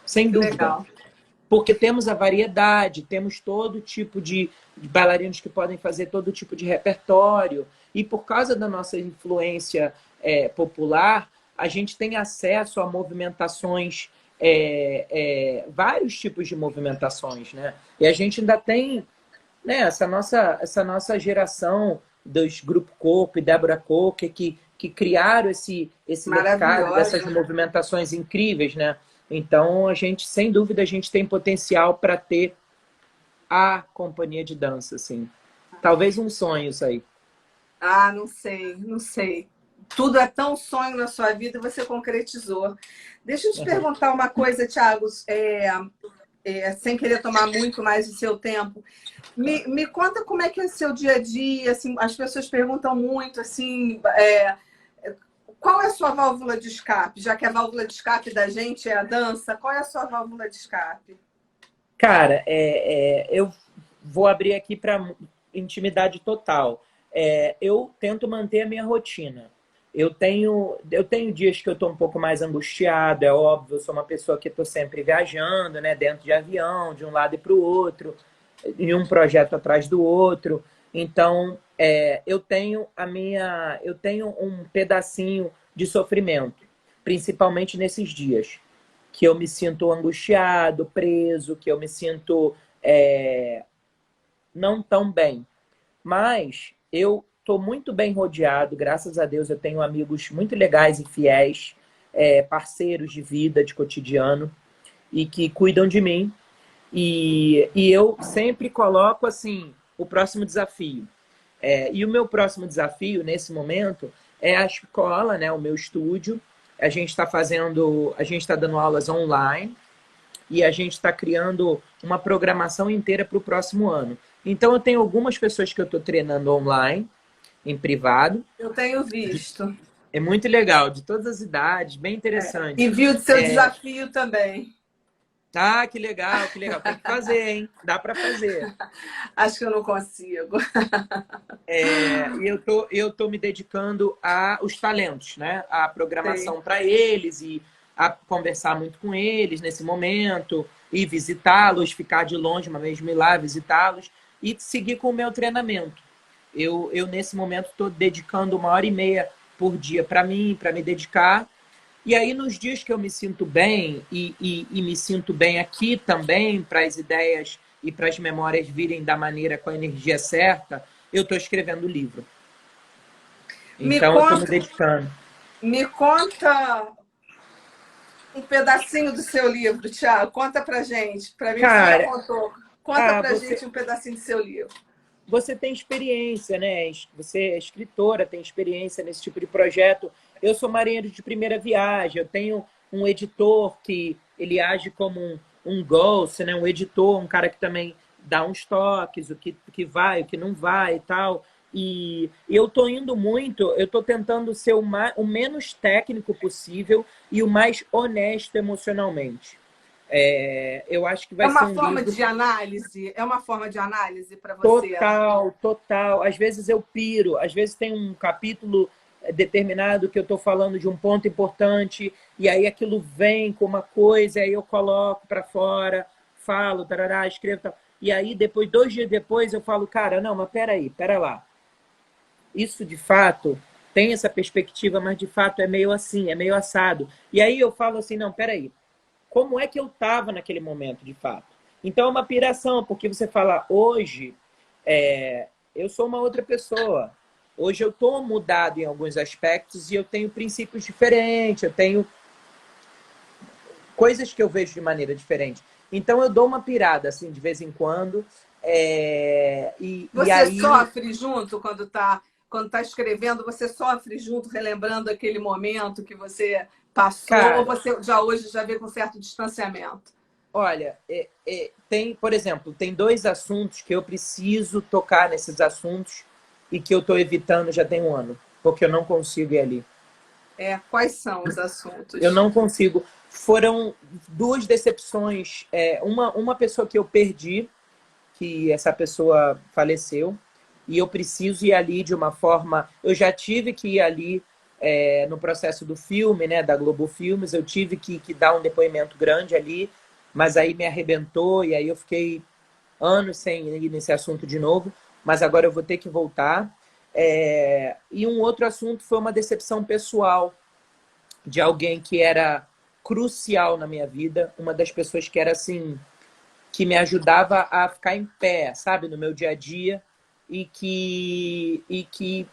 Sem dúvida.
Legal.
porque temos a variedade, temos todo tipo de bailarinos que podem fazer todo tipo de repertório, e por causa da nossa influência popular, a gente tem acesso a movimentações, vários tipos de movimentações, né? E a gente ainda tem, né, essa nossa geração dos Grupo Corpo e Débora Coker que criaram esse mercado dessas movimentações incríveis, né? Então, a gente, sem dúvida, a gente tem potencial para ter a companhia de dança, assim. Talvez um sonho isso aí.
Ah, não sei, não sei. Tudo é tão sonho na sua vida e você concretizou. Deixa eu te perguntar uma coisa, Thiago, sem querer tomar muito mais do seu tempo. Me conta como é que é o seu dia a dia, assim, as pessoas perguntam muito, assim, qual é a sua válvula de escape? Já que a válvula de escape da gente é a dança, qual é a sua válvula de escape?
Cara, eu vou abrir aqui para intimidade total. Eu tento manter a minha rotina. Eu tenho dias que eu estou um pouco mais angustiado, é óbvio, eu sou uma pessoa que estou sempre viajando, né, dentro de avião, de um lado e para o outro, em um projeto atrás do outro. Então, eu tenho um pedacinho de sofrimento, principalmente nesses dias, que eu me sinto angustiado, preso, que eu me sinto não tão bem. Mas eu estou muito bem rodeado, graças a Deus eu tenho amigos muito legais e fiéis, parceiros de vida, de cotidiano, e que cuidam de mim. E eu sempre coloco assim o próximo desafio. E o meu próximo desafio, nesse momento, é a escola, né, o meu estúdio. A gente está dando aulas online e a gente está criando uma programação inteira para o próximo ano. Então, eu tenho algumas pessoas que eu estou treinando online, em privado.
Eu tenho visto.
É muito legal, de todas as idades, bem interessante.
E viu do seu desafio também.
Ah, que legal, que legal. Tem que fazer, hein? Dá para fazer.
Acho que eu não consigo.
E eu tô me dedicando aos talentos, né? A programação para eles e a conversar muito com eles nesse momento e visitá-los, ficar de longe, mas mesmo ir lá visitá-los e seguir com o meu treinamento. Eu nesse momento, estou dedicando 1h30 por dia para mim, para me dedicar. E aí, nos dias que eu me sinto bem e me sinto bem aqui também, para as ideias e para as memórias virem da maneira com a energia certa, eu estou escrevendo o livro. Então, eu estou me dedicando.
Me conta um pedacinho do seu livro, Thiago. Conta pra gente. Para mim, você já contou. Conta pra gente um pedacinho do seu livro.
Você tem experiência, né? Você é escritora, tem experiência nesse tipo de projeto. Eu sou marinheiro de primeira viagem, eu tenho um editor que ele age como um ghost, né? Um editor, um cara que também dá uns toques, o que vai, o que não vai e tal. E eu tô indo muito, eu tô tentando ser o menos técnico possível e o mais honesto emocionalmente. Eu acho que vai ser
uma forma de análise? É uma forma de análise para você?
Total. Às vezes eu piro, às vezes tem um capítulo determinado que eu estou falando de um ponto importante e aí aquilo vem com uma coisa, aí eu coloco para fora, falo, tarará, escrevo, tal. E aí depois, 2 dias depois, eu falo, cara, não, mas pera lá. Isso de fato tem essa perspectiva, mas de fato é meio assim, é meio assado. E aí eu falo assim, não, peraí. Como é que eu estava naquele momento, de fato? Então, é uma piração, porque você fala, hoje, eu sou uma outra pessoa. Hoje eu estou mudado em alguns aspectos e eu tenho princípios diferentes, eu tenho coisas que eu vejo de maneira diferente. Então, eu dou uma pirada, assim, de vez em quando.
Você aí sofre junto quando tá escrevendo? Você sofre junto, relembrando aquele momento que você passou, cara, ou você hoje já vê com certo distanciamento?
Olha, por exemplo, tem 2 assuntos que eu preciso tocar nesses assuntos e que eu estou evitando já tem 1 ano, porque eu não consigo ir ali.
Quais são os assuntos?
Eu não consigo. Foram 2 decepções. Uma pessoa que eu perdi, que essa pessoa faleceu, e eu preciso ir ali de uma forma... Eu já tive que ir ali no processo do filme, né, da Globo Filmes, eu tive que dar um depoimento grande ali, mas aí me arrebentou e aí eu fiquei anos sem ir nesse assunto de novo, mas agora eu vou ter que voltar. E um outro assunto foi uma decepção pessoal de alguém que era crucial na minha vida, uma das pessoas que era assim, que me ajudava a ficar em pé, sabe, no meu dia a dia, e que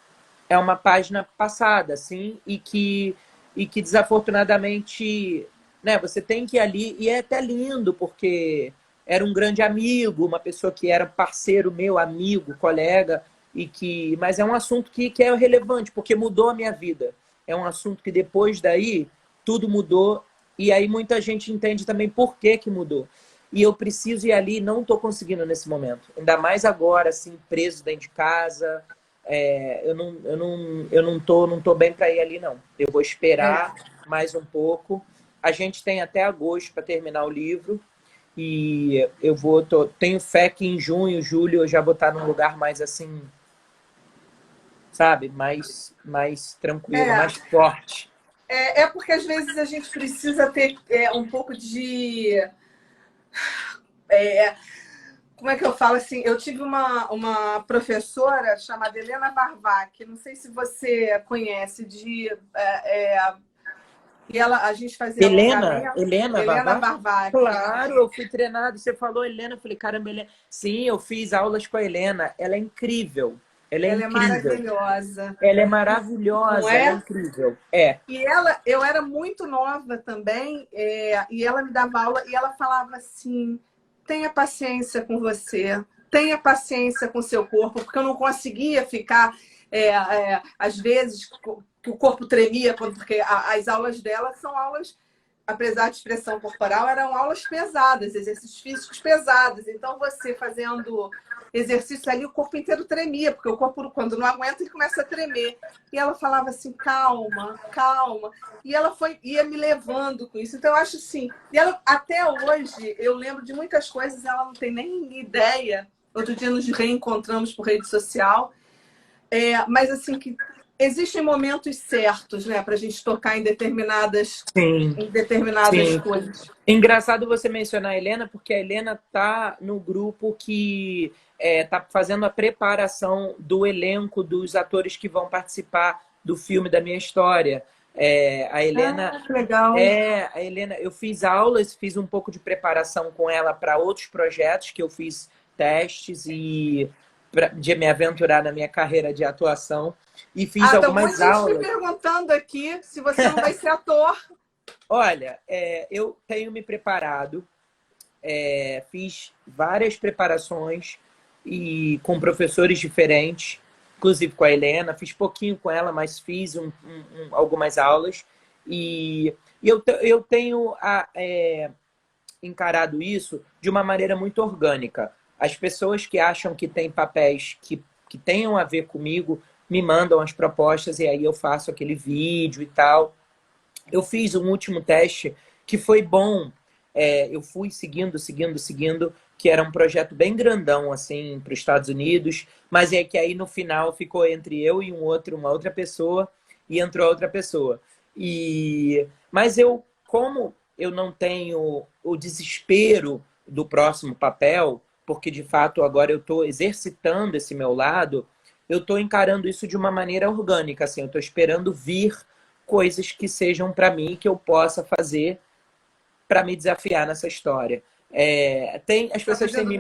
é uma página passada, assim, e que desafortunadamente, né, você tem que ir ali, e é até lindo, porque era um grande amigo, uma pessoa que era parceiro meu, amigo, colega, mas é um assunto que é relevante, porque mudou a minha vida. É um assunto que depois daí tudo mudou, e aí muita gente entende também por que que mudou. E eu preciso ir ali, não estou conseguindo nesse momento. Ainda mais agora, assim, preso dentro de casa. Eu não tô bem para ir ali, não. Eu vou esperar
É.
mais um pouco. A gente tem até agosto para terminar o livro. E eu tenho fé que em junho, julho, eu já vou estar num lugar mais assim, sabe? Mais tranquilo,
É,
mais forte.
é porque às vezes a gente precisa ter um pouco de. é, Como é que eu falo assim? Eu tive uma professora chamada Helena Barvac, não sei se você conhece, e a gente fazia alongamento.
Helena
Helena
Vavá?
Barvac.
Claro, eu fui treinado. Você falou Helena, eu falei, caramba, Helena. Sim, eu fiz aulas com a Helena. Ela é incrível. Ela é
Ela é
incrível.
maravilhosa,
Ela é
não
maravilhosa, ela é
é?
incrível. É.
E eu era muito nova também, e ela me dava aula e ela falava assim: tenha paciência com você, tenha paciência com seu corpo, porque eu não conseguia ficar, às vezes, que o corpo tremia, porque as aulas dela são aulas, apesar de expressão corporal, eram aulas pesadas, exercícios físicos pesados. Então, você fazendo exercício ali, o corpo inteiro tremia, porque o corpo, quando não aguenta, ele começa a tremer. E ela falava assim, calma, calma. E ela ia me levando com isso. Então, eu acho assim. E ela, até hoje, eu lembro de muitas coisas, ela não tem nem ideia. Outro dia nos reencontramos por rede social. Mas assim, que existem momentos certos, né, para a gente tocar
Sim,
em determinadas
sim.
coisas.
Engraçado você mencionar a Helena, porque a Helena tá no grupo que tá fazendo a preparação do elenco dos atores que vão participar do filme da minha história. A Helena
Ah, que legal.
eu fiz aulas, fiz um pouco de preparação com ela para outros projetos que eu fiz testes de me aventurar na minha carreira de atuação e fiz
Ah, tem um monte
algumas
de gente me
aulas.
perguntando aqui se você não vai ser ator.
Olha, eu tenho me preparado, fiz várias preparações e com professores diferentes, inclusive com a Helena, fiz pouquinho com ela, mas fiz algumas aulas e eu tenho encarado isso de uma maneira muito orgânica. As pessoas que acham que têm papéis que tenham a ver comigo me mandam as propostas e aí eu faço aquele vídeo e tal. Eu fiz um último teste que foi bom. Eu fui seguindo, que era um projeto bem grandão, assim, para os Estados Unidos, mas é que aí no final ficou entre eu e uma outra pessoa, e entrou outra pessoa. Mas como eu não tenho o desespero do próximo papel, porque de fato agora eu estou exercitando esse meu lado, eu estou encarando isso de uma maneira orgânica, assim, eu estou esperando vir coisas que sejam para mim que eu possa fazer para me desafiar nessa história. As
Tá
pessoas
fazendo,
têm
você
me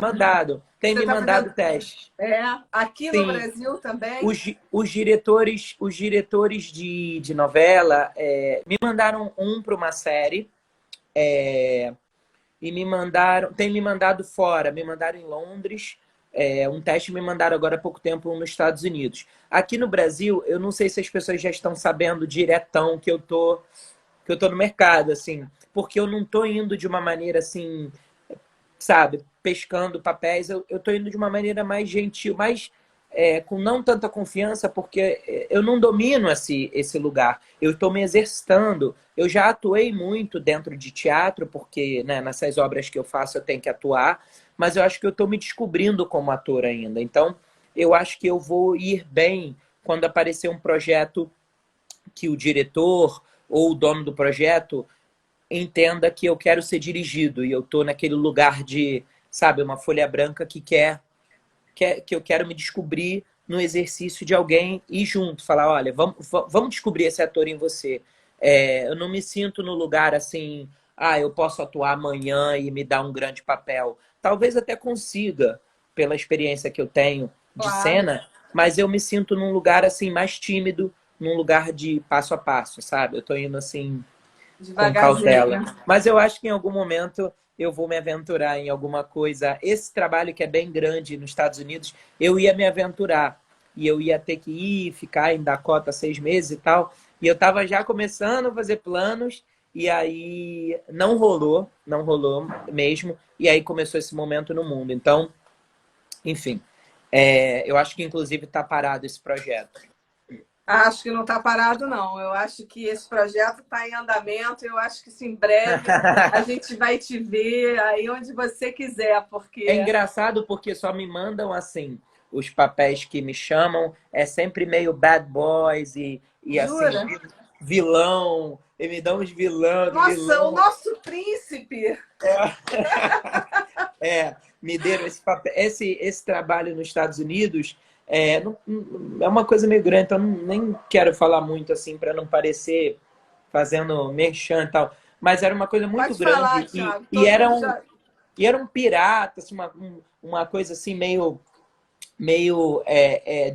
está
mandado
fazendo.
testes.
Aqui no
Sim,
Brasil também.
os diretores de novela me mandaram para uma série e tem me mandado fora, me mandaram em Londres, um teste me mandaram agora há pouco tempo nos Estados Unidos. Aqui no Brasil, eu não sei se as pessoas já estão sabendo diretão que eu tô no mercado, assim, porque eu não tô indo de uma maneira assim, sabe, pescando papéis, eu tô indo de uma maneira mais gentil, mais com não tanta confiança, porque eu não domino esse lugar. Eu estou me exercitando. Eu já atuei muito dentro de teatro, porque né, nessas obras que eu faço eu tenho que atuar, mas eu acho que eu estou me descobrindo como ator ainda. Então, eu acho que eu vou ir bem quando aparecer um projeto que o diretor ou o dono do projeto entenda que eu quero ser dirigido e eu tô naquele lugar de, sabe, uma folha branca que eu quero me descobrir no exercício de alguém e junto, falar, olha, vamos descobrir esse ator em você. Eu não me sinto no lugar assim, eu posso atuar amanhã e me dar um grande papel. Talvez até consiga, pela experiência que eu tenho de
Claro,
cena, mas eu me sinto num lugar assim mais tímido, num lugar de passo a passo, sabe? Eu tô indo assim com
devagarzinho,
cautela.
né?
Mas eu acho que em algum momento eu vou me aventurar em alguma coisa. Esse trabalho que é bem grande nos Estados Unidos, eu ia me aventurar. E eu ia ter que ir, ficar em Dakota 6 meses e tal. E eu estava já começando a fazer planos. E aí não rolou mesmo. E aí começou esse momento no mundo. Então, enfim, eu acho que inclusive está parado esse projeto.
Acho que não está parado, não. Eu acho que esse projeto está em andamento. Eu acho que em breve a gente vai te ver aí onde você quiser,
É
porque.
engraçado porque só me mandam assim, os papéis que me chamam é sempre meio bad boys e assim,
Jura?
vilão, e me dão uns
Nossa, o
vilão.
nosso príncipe!
Me deram esse papel, esse trabalho nos Estados Unidos é uma coisa meio grande, então nem quero falar muito assim para não parecer fazendo merchan e tal, mas era uma coisa muito
Pode falar,
grande
Thiago.
e
Todo
era
mundo
um,
já.
e era um pirata, assim, uma coisa assim meio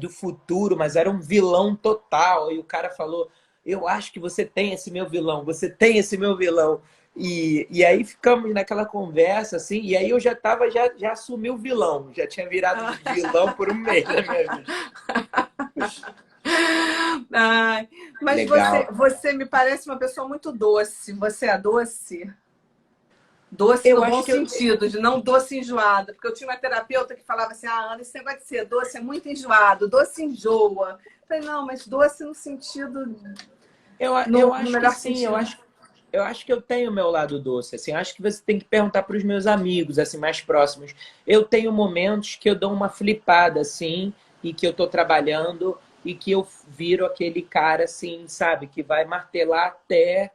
do futuro, mas era um vilão total. E o cara falou: eu acho que você tem esse meu vilão, você tem esse meu vilão. E aí ficamos naquela conversa, assim, e aí eu já assumi o vilão, já tinha virado vilão por um mês da minha vida.
Ai, mas
Legal.
você me parece uma pessoa muito doce. Você é doce? Doce
Eu
no bom
acho que eu,
sentido, de não doce enjoada. Porque eu tinha uma terapeuta que falava assim: Ana, esse negócio de ser doce é muito enjoado, doce enjoa. Eu falei, não, mas doce no sentido,
eu
no
acho que
melhor
sim,
sentido.
eu acho que eu tenho o meu lado doce, assim, acho que você tem que perguntar para os meus amigos, assim, mais próximos. Eu tenho momentos que eu dou uma flipada, assim, e que eu tô trabalhando e que eu viro aquele cara, assim, sabe, que vai martelar até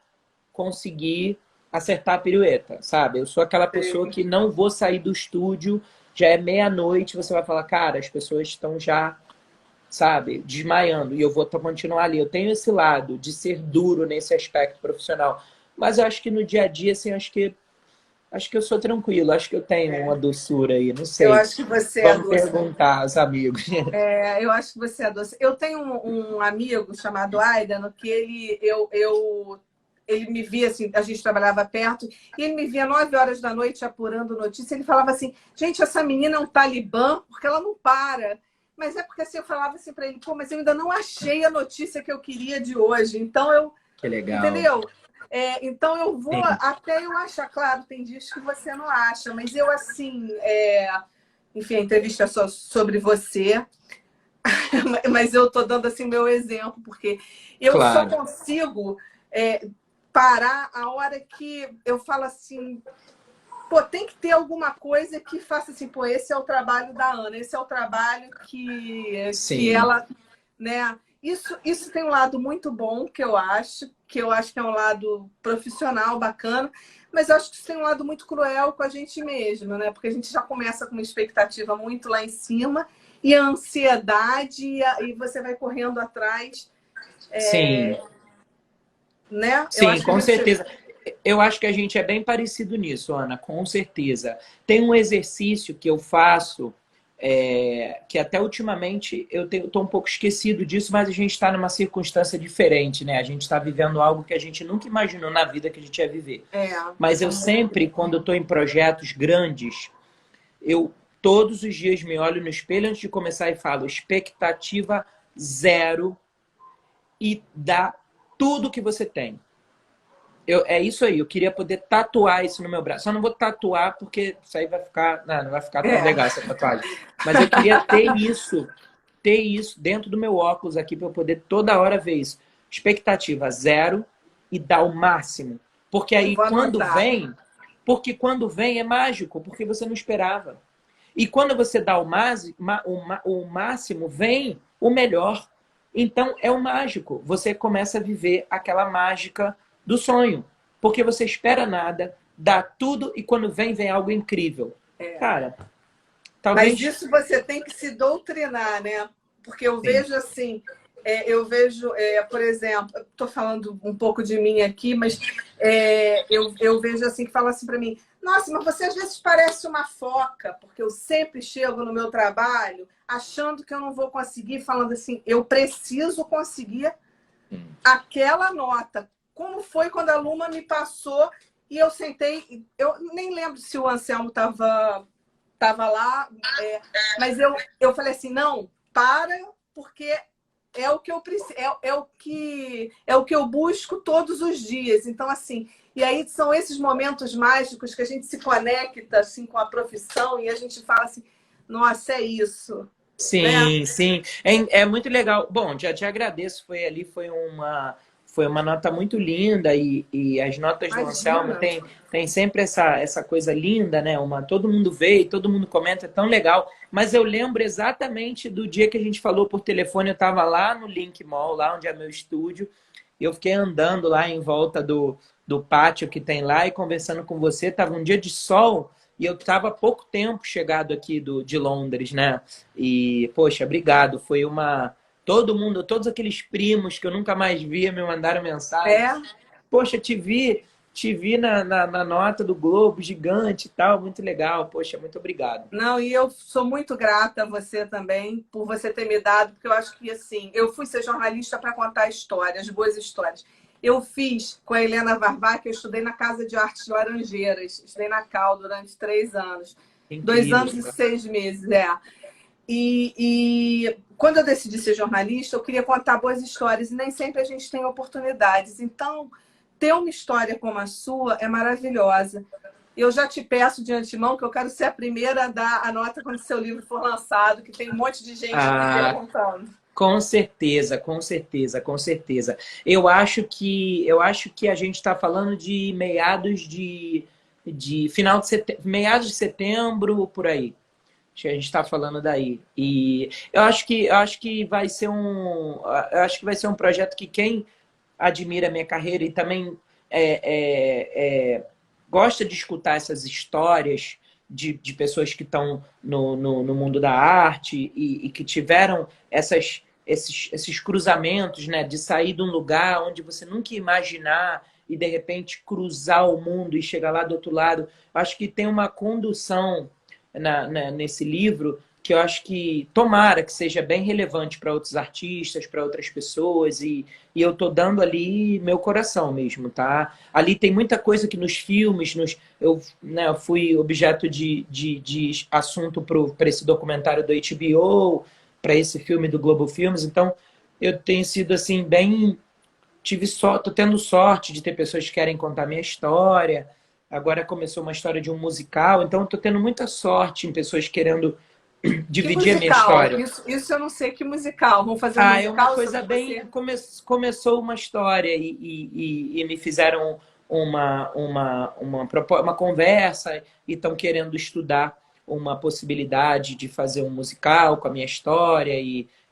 conseguir acertar a pirueta, sabe? Eu sou aquela pessoa que não vou sair do estúdio, já é meia-noite, você vai falar, cara, as pessoas estão já, sabe, desmaiando, e eu vou continuar ali. Eu tenho esse lado de ser duro nesse aspecto profissional, mas eu acho que no dia a dia, assim, acho que eu sou tranquilo, acho que eu tenho uma doçura aí, não
Eu
sei.
acho que você é
Vamos
doce.
perguntar aos amigos.
Eu acho que você é doce. Eu tenho um amigo chamado Aidan, que ele me via assim, a gente trabalhava perto, e ele me via 9 horas da noite apurando notícia. Ele falava assim: gente, essa menina é um talibã, porque ela não para. Mas é porque assim, eu falava assim para ele: pô, mas eu ainda não achei a notícia que eu queria de hoje. Então eu,
Que legal.
entendeu? Então eu vou
Sim,
até eu achar. Claro, tem dias que você não acha, mas eu assim. Enfim, a entrevista é só sobre você. Mas eu estou dando assim meu exemplo, porque eu só
claro.
consigo parar a hora que eu falo assim, pô, tem que ter alguma coisa que faça assim, pô, esse é o trabalho da Ana, esse é o trabalho que
Sim.
ela, né? Isso tem um lado muito bom que eu acho que é um lado profissional bacana, mas eu acho que isso tem um lado muito cruel com a gente mesmo, né? Porque a gente já começa com uma expectativa muito lá em cima e a ansiedade e você vai correndo atrás,
Sim.
né? Eu
Sim,
acho que a
com
gente
certeza. Eu acho que a gente é bem parecido nisso, Ana, com certeza. Tem um exercício que eu faço, que até ultimamente eu estou um pouco esquecido disso, mas a gente está numa circunstância diferente, né? A gente está vivendo algo que a gente nunca imaginou na vida que a gente ia viver.
é,
Mas eu sempre, quando eu estou em projetos grandes, eu todos os dias me olho no espelho antes de começar e falo expectativa zero e dá tudo que você tem. É isso aí, eu queria poder tatuar isso no meu braço. Só não vou tatuar porque isso aí vai ficar. Não vai ficar tão
é.
legal essa tatuagem. Mas eu queria ter isso dentro do meu óculos aqui para eu poder toda hora ver isso. Expectativa zero e dar o máximo. Porque
Eu
aí
vou anotar.
quando vem é mágico, porque você não esperava. E quando você dá o máximo, vem o melhor. Então é o mágico. Você começa a viver aquela mágica do sonho. porque você espera nada, dá tudo e quando vem algo incrível. Cara, talvez...
Mas isso você tem que se doutrinar, né? Porque eu
Sim.
vejo assim, por exemplo, estou falando um pouco de mim aqui, mas eu vejo assim que fala assim para mim, nossa, mas você às vezes parece uma foca, porque eu sempre chego no meu trabalho achando que eu não vou conseguir, falando assim, eu preciso conseguir aquela nota. Como foi quando a Luma me passou e eu sentei, eu nem lembro se o Anselmo estava lá, mas eu falei assim, não, porque é o que eu preciso, é o que eu busco todos os dias. Então, assim, e aí são esses momentos mágicos que a gente se conecta assim, com a profissão e a gente fala assim, nossa, é isso. Né?
Sim, sim. É muito legal. Bom, já te agradeço. Foi uma nota muito linda e as notas do Anselmo
Imagina.
tem sempre essa coisa linda, né? Todo mundo vê, todo mundo comenta, é tão legal. Mas eu lembro exatamente do dia que a gente falou por telefone, eu estava lá no Link Mall, lá onde é meu estúdio, e eu fiquei andando lá em volta do pátio que tem lá e conversando com você. Tava um dia de sol. E eu estava há pouco tempo chegado aqui de Londres, né? E, poxa, obrigado. Foi uma. Todo mundo, todos aqueles primos que eu nunca mais via me mandaram mensagem.
É.
Poxa, te vi na nota do Globo, gigante e tal, muito legal. Poxa, muito obrigado.
Não, e eu sou muito grata a você também por você ter me dado, porque eu acho que assim, eu fui ser jornalista para contar histórias, boas histórias. Eu fiz com a Helena Varvac, eu estudei na Casa de Artes Laranjeiras, estudei na Cal durante 3 anos, dois
Incrível.
anos e 6 meses, E quando eu decidi ser jornalista, eu queria contar boas histórias e nem sempre a gente tem oportunidades. Então, ter uma história como a sua é maravilhosa. Eu já te peço de antemão que eu quero ser a primeira a dar a nota quando seu livro for lançado, que tem um monte de gente me
Ah,
perguntando.
com certeza, com certeza, com certeza. Eu acho que a gente está falando de de final de setembro, meados de setembro, por aí. Acho que a gente está falando daí. E eu acho que vai ser eu acho que vai ser um projeto que quem admira a minha carreira e também gosta de escutar essas histórias de pessoas que estão no mundo da arte e que tiveram esses cruzamentos, né? De sair de um lugar onde você nunca ia imaginar e de repente cruzar o mundo e chegar lá do outro lado. Acho que tem uma condução nesse livro que eu acho que tomara que seja bem relevante para outros artistas, para outras pessoas, e eu tô dando ali meu coração mesmo, tá? Ali tem muita coisa que nos filmes, eu fui objeto de assunto para esse documentário do HBO, para esse filme do Globo Filmes, então eu tenho sido assim bem tô tendo sorte de ter pessoas que querem contar minha história. Agora começou uma história de um musical, então estou tendo muita sorte em pessoas querendo
Que
dividir a minha
musical?
história.
Isso eu não sei que musical. Vamos fazer um
Ah, é uma
musical
coisa
sobre
bem.
você?
Começou uma história e me fizeram uma conversa e estão querendo estudar uma possibilidade de fazer um musical com a minha história.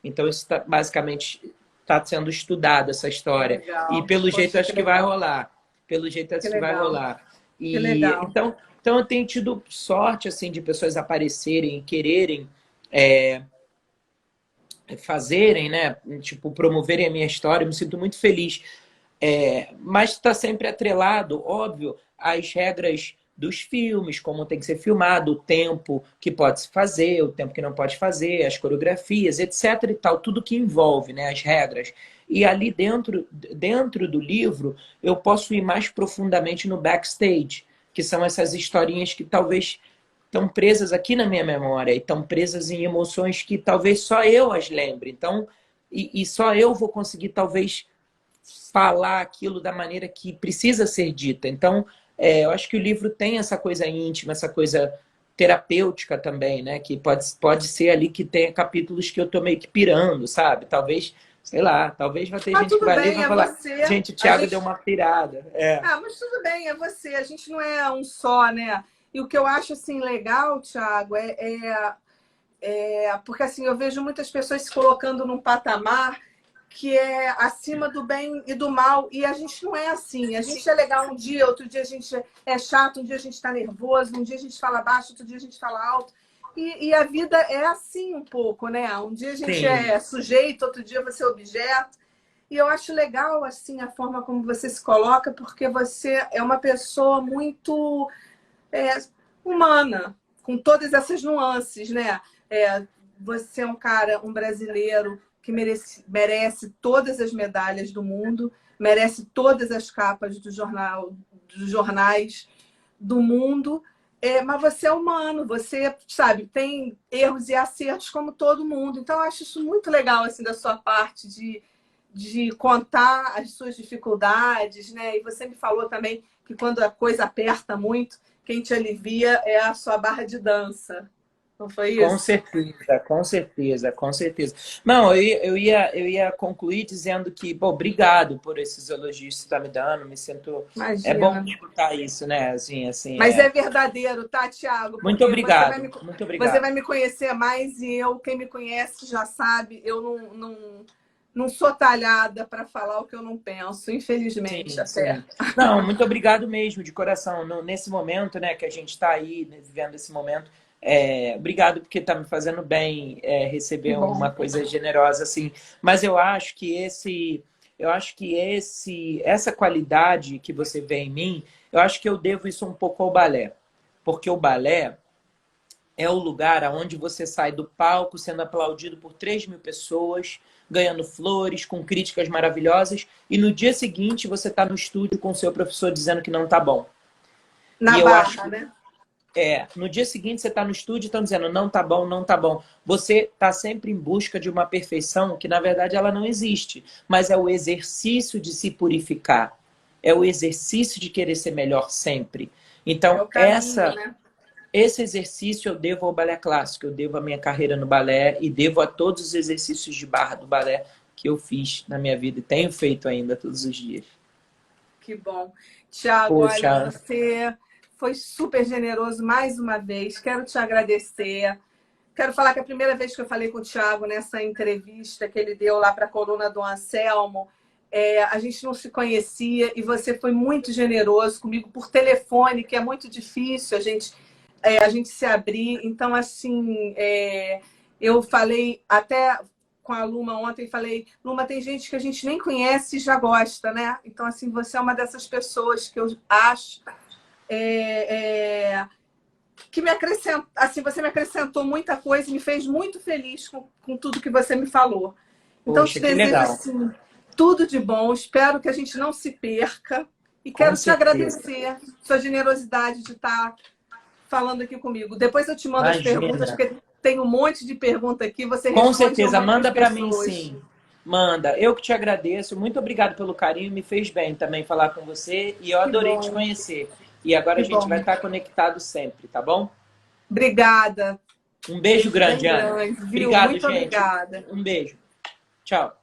Então, isso basicamente está sendo estudado, essa
Que
história. E
legal.
pelo jeito,
Poxa, que
acho que vai
legal.
rolar. Pelo jeito,
Que
acho que vai
legal.
rolar.
Que
E
legal.
então eu tenho tido sorte assim de pessoas aparecerem e quererem é, fazerem, né? Tipo, promoverem a minha história, eu me sinto muito feliz. Mas está sempre atrelado, óbvio, às regras dos filmes, como tem que ser filmado, o tempo que pode se fazer, o tempo que não pode fazer, as coreografias, etc. e tal, tudo que envolve, né, as regras. E ali dentro do livro, eu posso ir mais profundamente no backstage, que são essas historinhas que talvez estão presas aqui na minha memória e estão presas em emoções que talvez só eu as lembre. Então, e só eu vou conseguir talvez falar aquilo da maneira que precisa ser dita. Então, eu acho que o livro tem essa coisa íntima, essa coisa terapêutica também, né? Que pode ser ali que tenha capítulos que eu tô meio que pirando, sabe? Talvez, sei lá, talvez vai ter
Ah,
gente que
tudo
vai ler e
bem,
vai
é
falar,
você.
gente, o
A
Thiago deu
gente
uma pirada.
mas tudo bem, é você. A gente não é um só, né? E o que eu acho assim legal, Thiago, porque assim eu vejo muitas pessoas se colocando num patamar que é acima do bem e do mal. E a gente não é assim. A gente é legal um dia, outro dia a gente é chato, um dia a gente está nervoso, um dia a gente fala baixo, outro dia a gente fala alto. E a vida é assim um pouco, né? Um dia a gente
Sim.
é sujeito, outro dia você é objeto. E eu acho legal assim a forma como você se coloca, porque você é uma pessoa muito humana, com todas essas nuances, né? Você é um cara, um brasileiro que merece todas as medalhas do mundo, merece todas as capas dos jornais do mundo, mas você é humano, você, sabe, tem erros e acertos como todo mundo. Então, eu acho isso muito legal, assim, da sua parte, de contar as suas dificuldades, né? E você me falou também que quando a coisa aperta muito, quem te alivia é a sua barra de dança. Não foi
Com
isso?
certeza, com certeza, com certeza. Não, eu ia concluir dizendo que, pô, obrigado por esses elogios que você está me dando. Me sinto. É bom
Imagina.
escutar isso, né? Assim,
Mas é verdadeiro, tá, Thiago?
Muito
Porque
obrigado, muito
você vai
obrigado.
me conhecer mais e eu, quem me conhece já sabe, eu não sou talhada para falar o que eu não penso, infelizmente,
Sim,
até.
sim. Não, muito obrigado mesmo, de coração. Nesse momento, né, que a gente está aí, né, vivendo esse momento, obrigado porque está me fazendo bem
Que
receber
bom.
uma coisa generosa assim. Mas eu acho que essa qualidade que você vê em mim, eu acho que eu devo isso um pouco ao balé, porque o balé é o lugar aonde você sai do palco sendo aplaudido por 3.000 pessoas, ganhando flores, com críticas maravilhosas, e no dia seguinte você está no estúdio com o seu professor dizendo que não está bom.
Na
E eu acho
barra,
que
né?
no dia seguinte você está no estúdio e estão dizendo não está bom, não está bom. Você está sempre em busca de uma perfeição que na verdade ela não existe, mas é o exercício de se purificar, é o exercício de querer ser melhor sempre.
É
Então,
o caminho, né?
esse exercício eu devo ao balé clássico, eu devo à minha carreira no balé e devo a todos os exercícios de barra do balé que eu fiz na minha vida e tenho feito ainda todos os dias.
Que bom. Tiago, olha,
Poxa,
você foi super generoso mais uma vez. Quero te agradecer. Quero falar que a primeira vez que eu falei com o Tiago nessa entrevista que ele deu lá para a coluna do Anselmo, a gente não se conhecia e você foi muito generoso comigo por telefone, que é muito difícil a gente se abrir. Então, assim, eu falei até com a Luma ontem, falei, Luma, tem gente que a gente nem conhece e já gosta, né? Então, assim, você é uma dessas pessoas que eu acho que me acrescentou, assim, você me acrescentou muita coisa e me fez muito feliz com tudo que você me falou. Então, te
poxa, que
desejo,
legal.
assim, tudo de bom. Espero que a gente não se perca. E
Com
quero te
certeza.
agradecer sua generosidade de estar falando aqui comigo. Depois eu te mando as perguntas,
Imagina.
porque tem um monte de pergunta aqui. Você
Com
responde a um
certeza,
monte de
manda para mim
pessoas.
sim. Manda. Eu que te agradeço. Muito obrigado pelo carinho. Me fez bem também falar com você e eu
Que
adorei te
bom,
conhecer. E agora
que
a gente vai
bom.
estar conectado sempre, tá bom?
Obrigada.
Um beijo
Beijo bem
grande, Ana.
grande, viu?
Obrigado,
Muito
gente.
obrigada.
Um beijo. Tchau.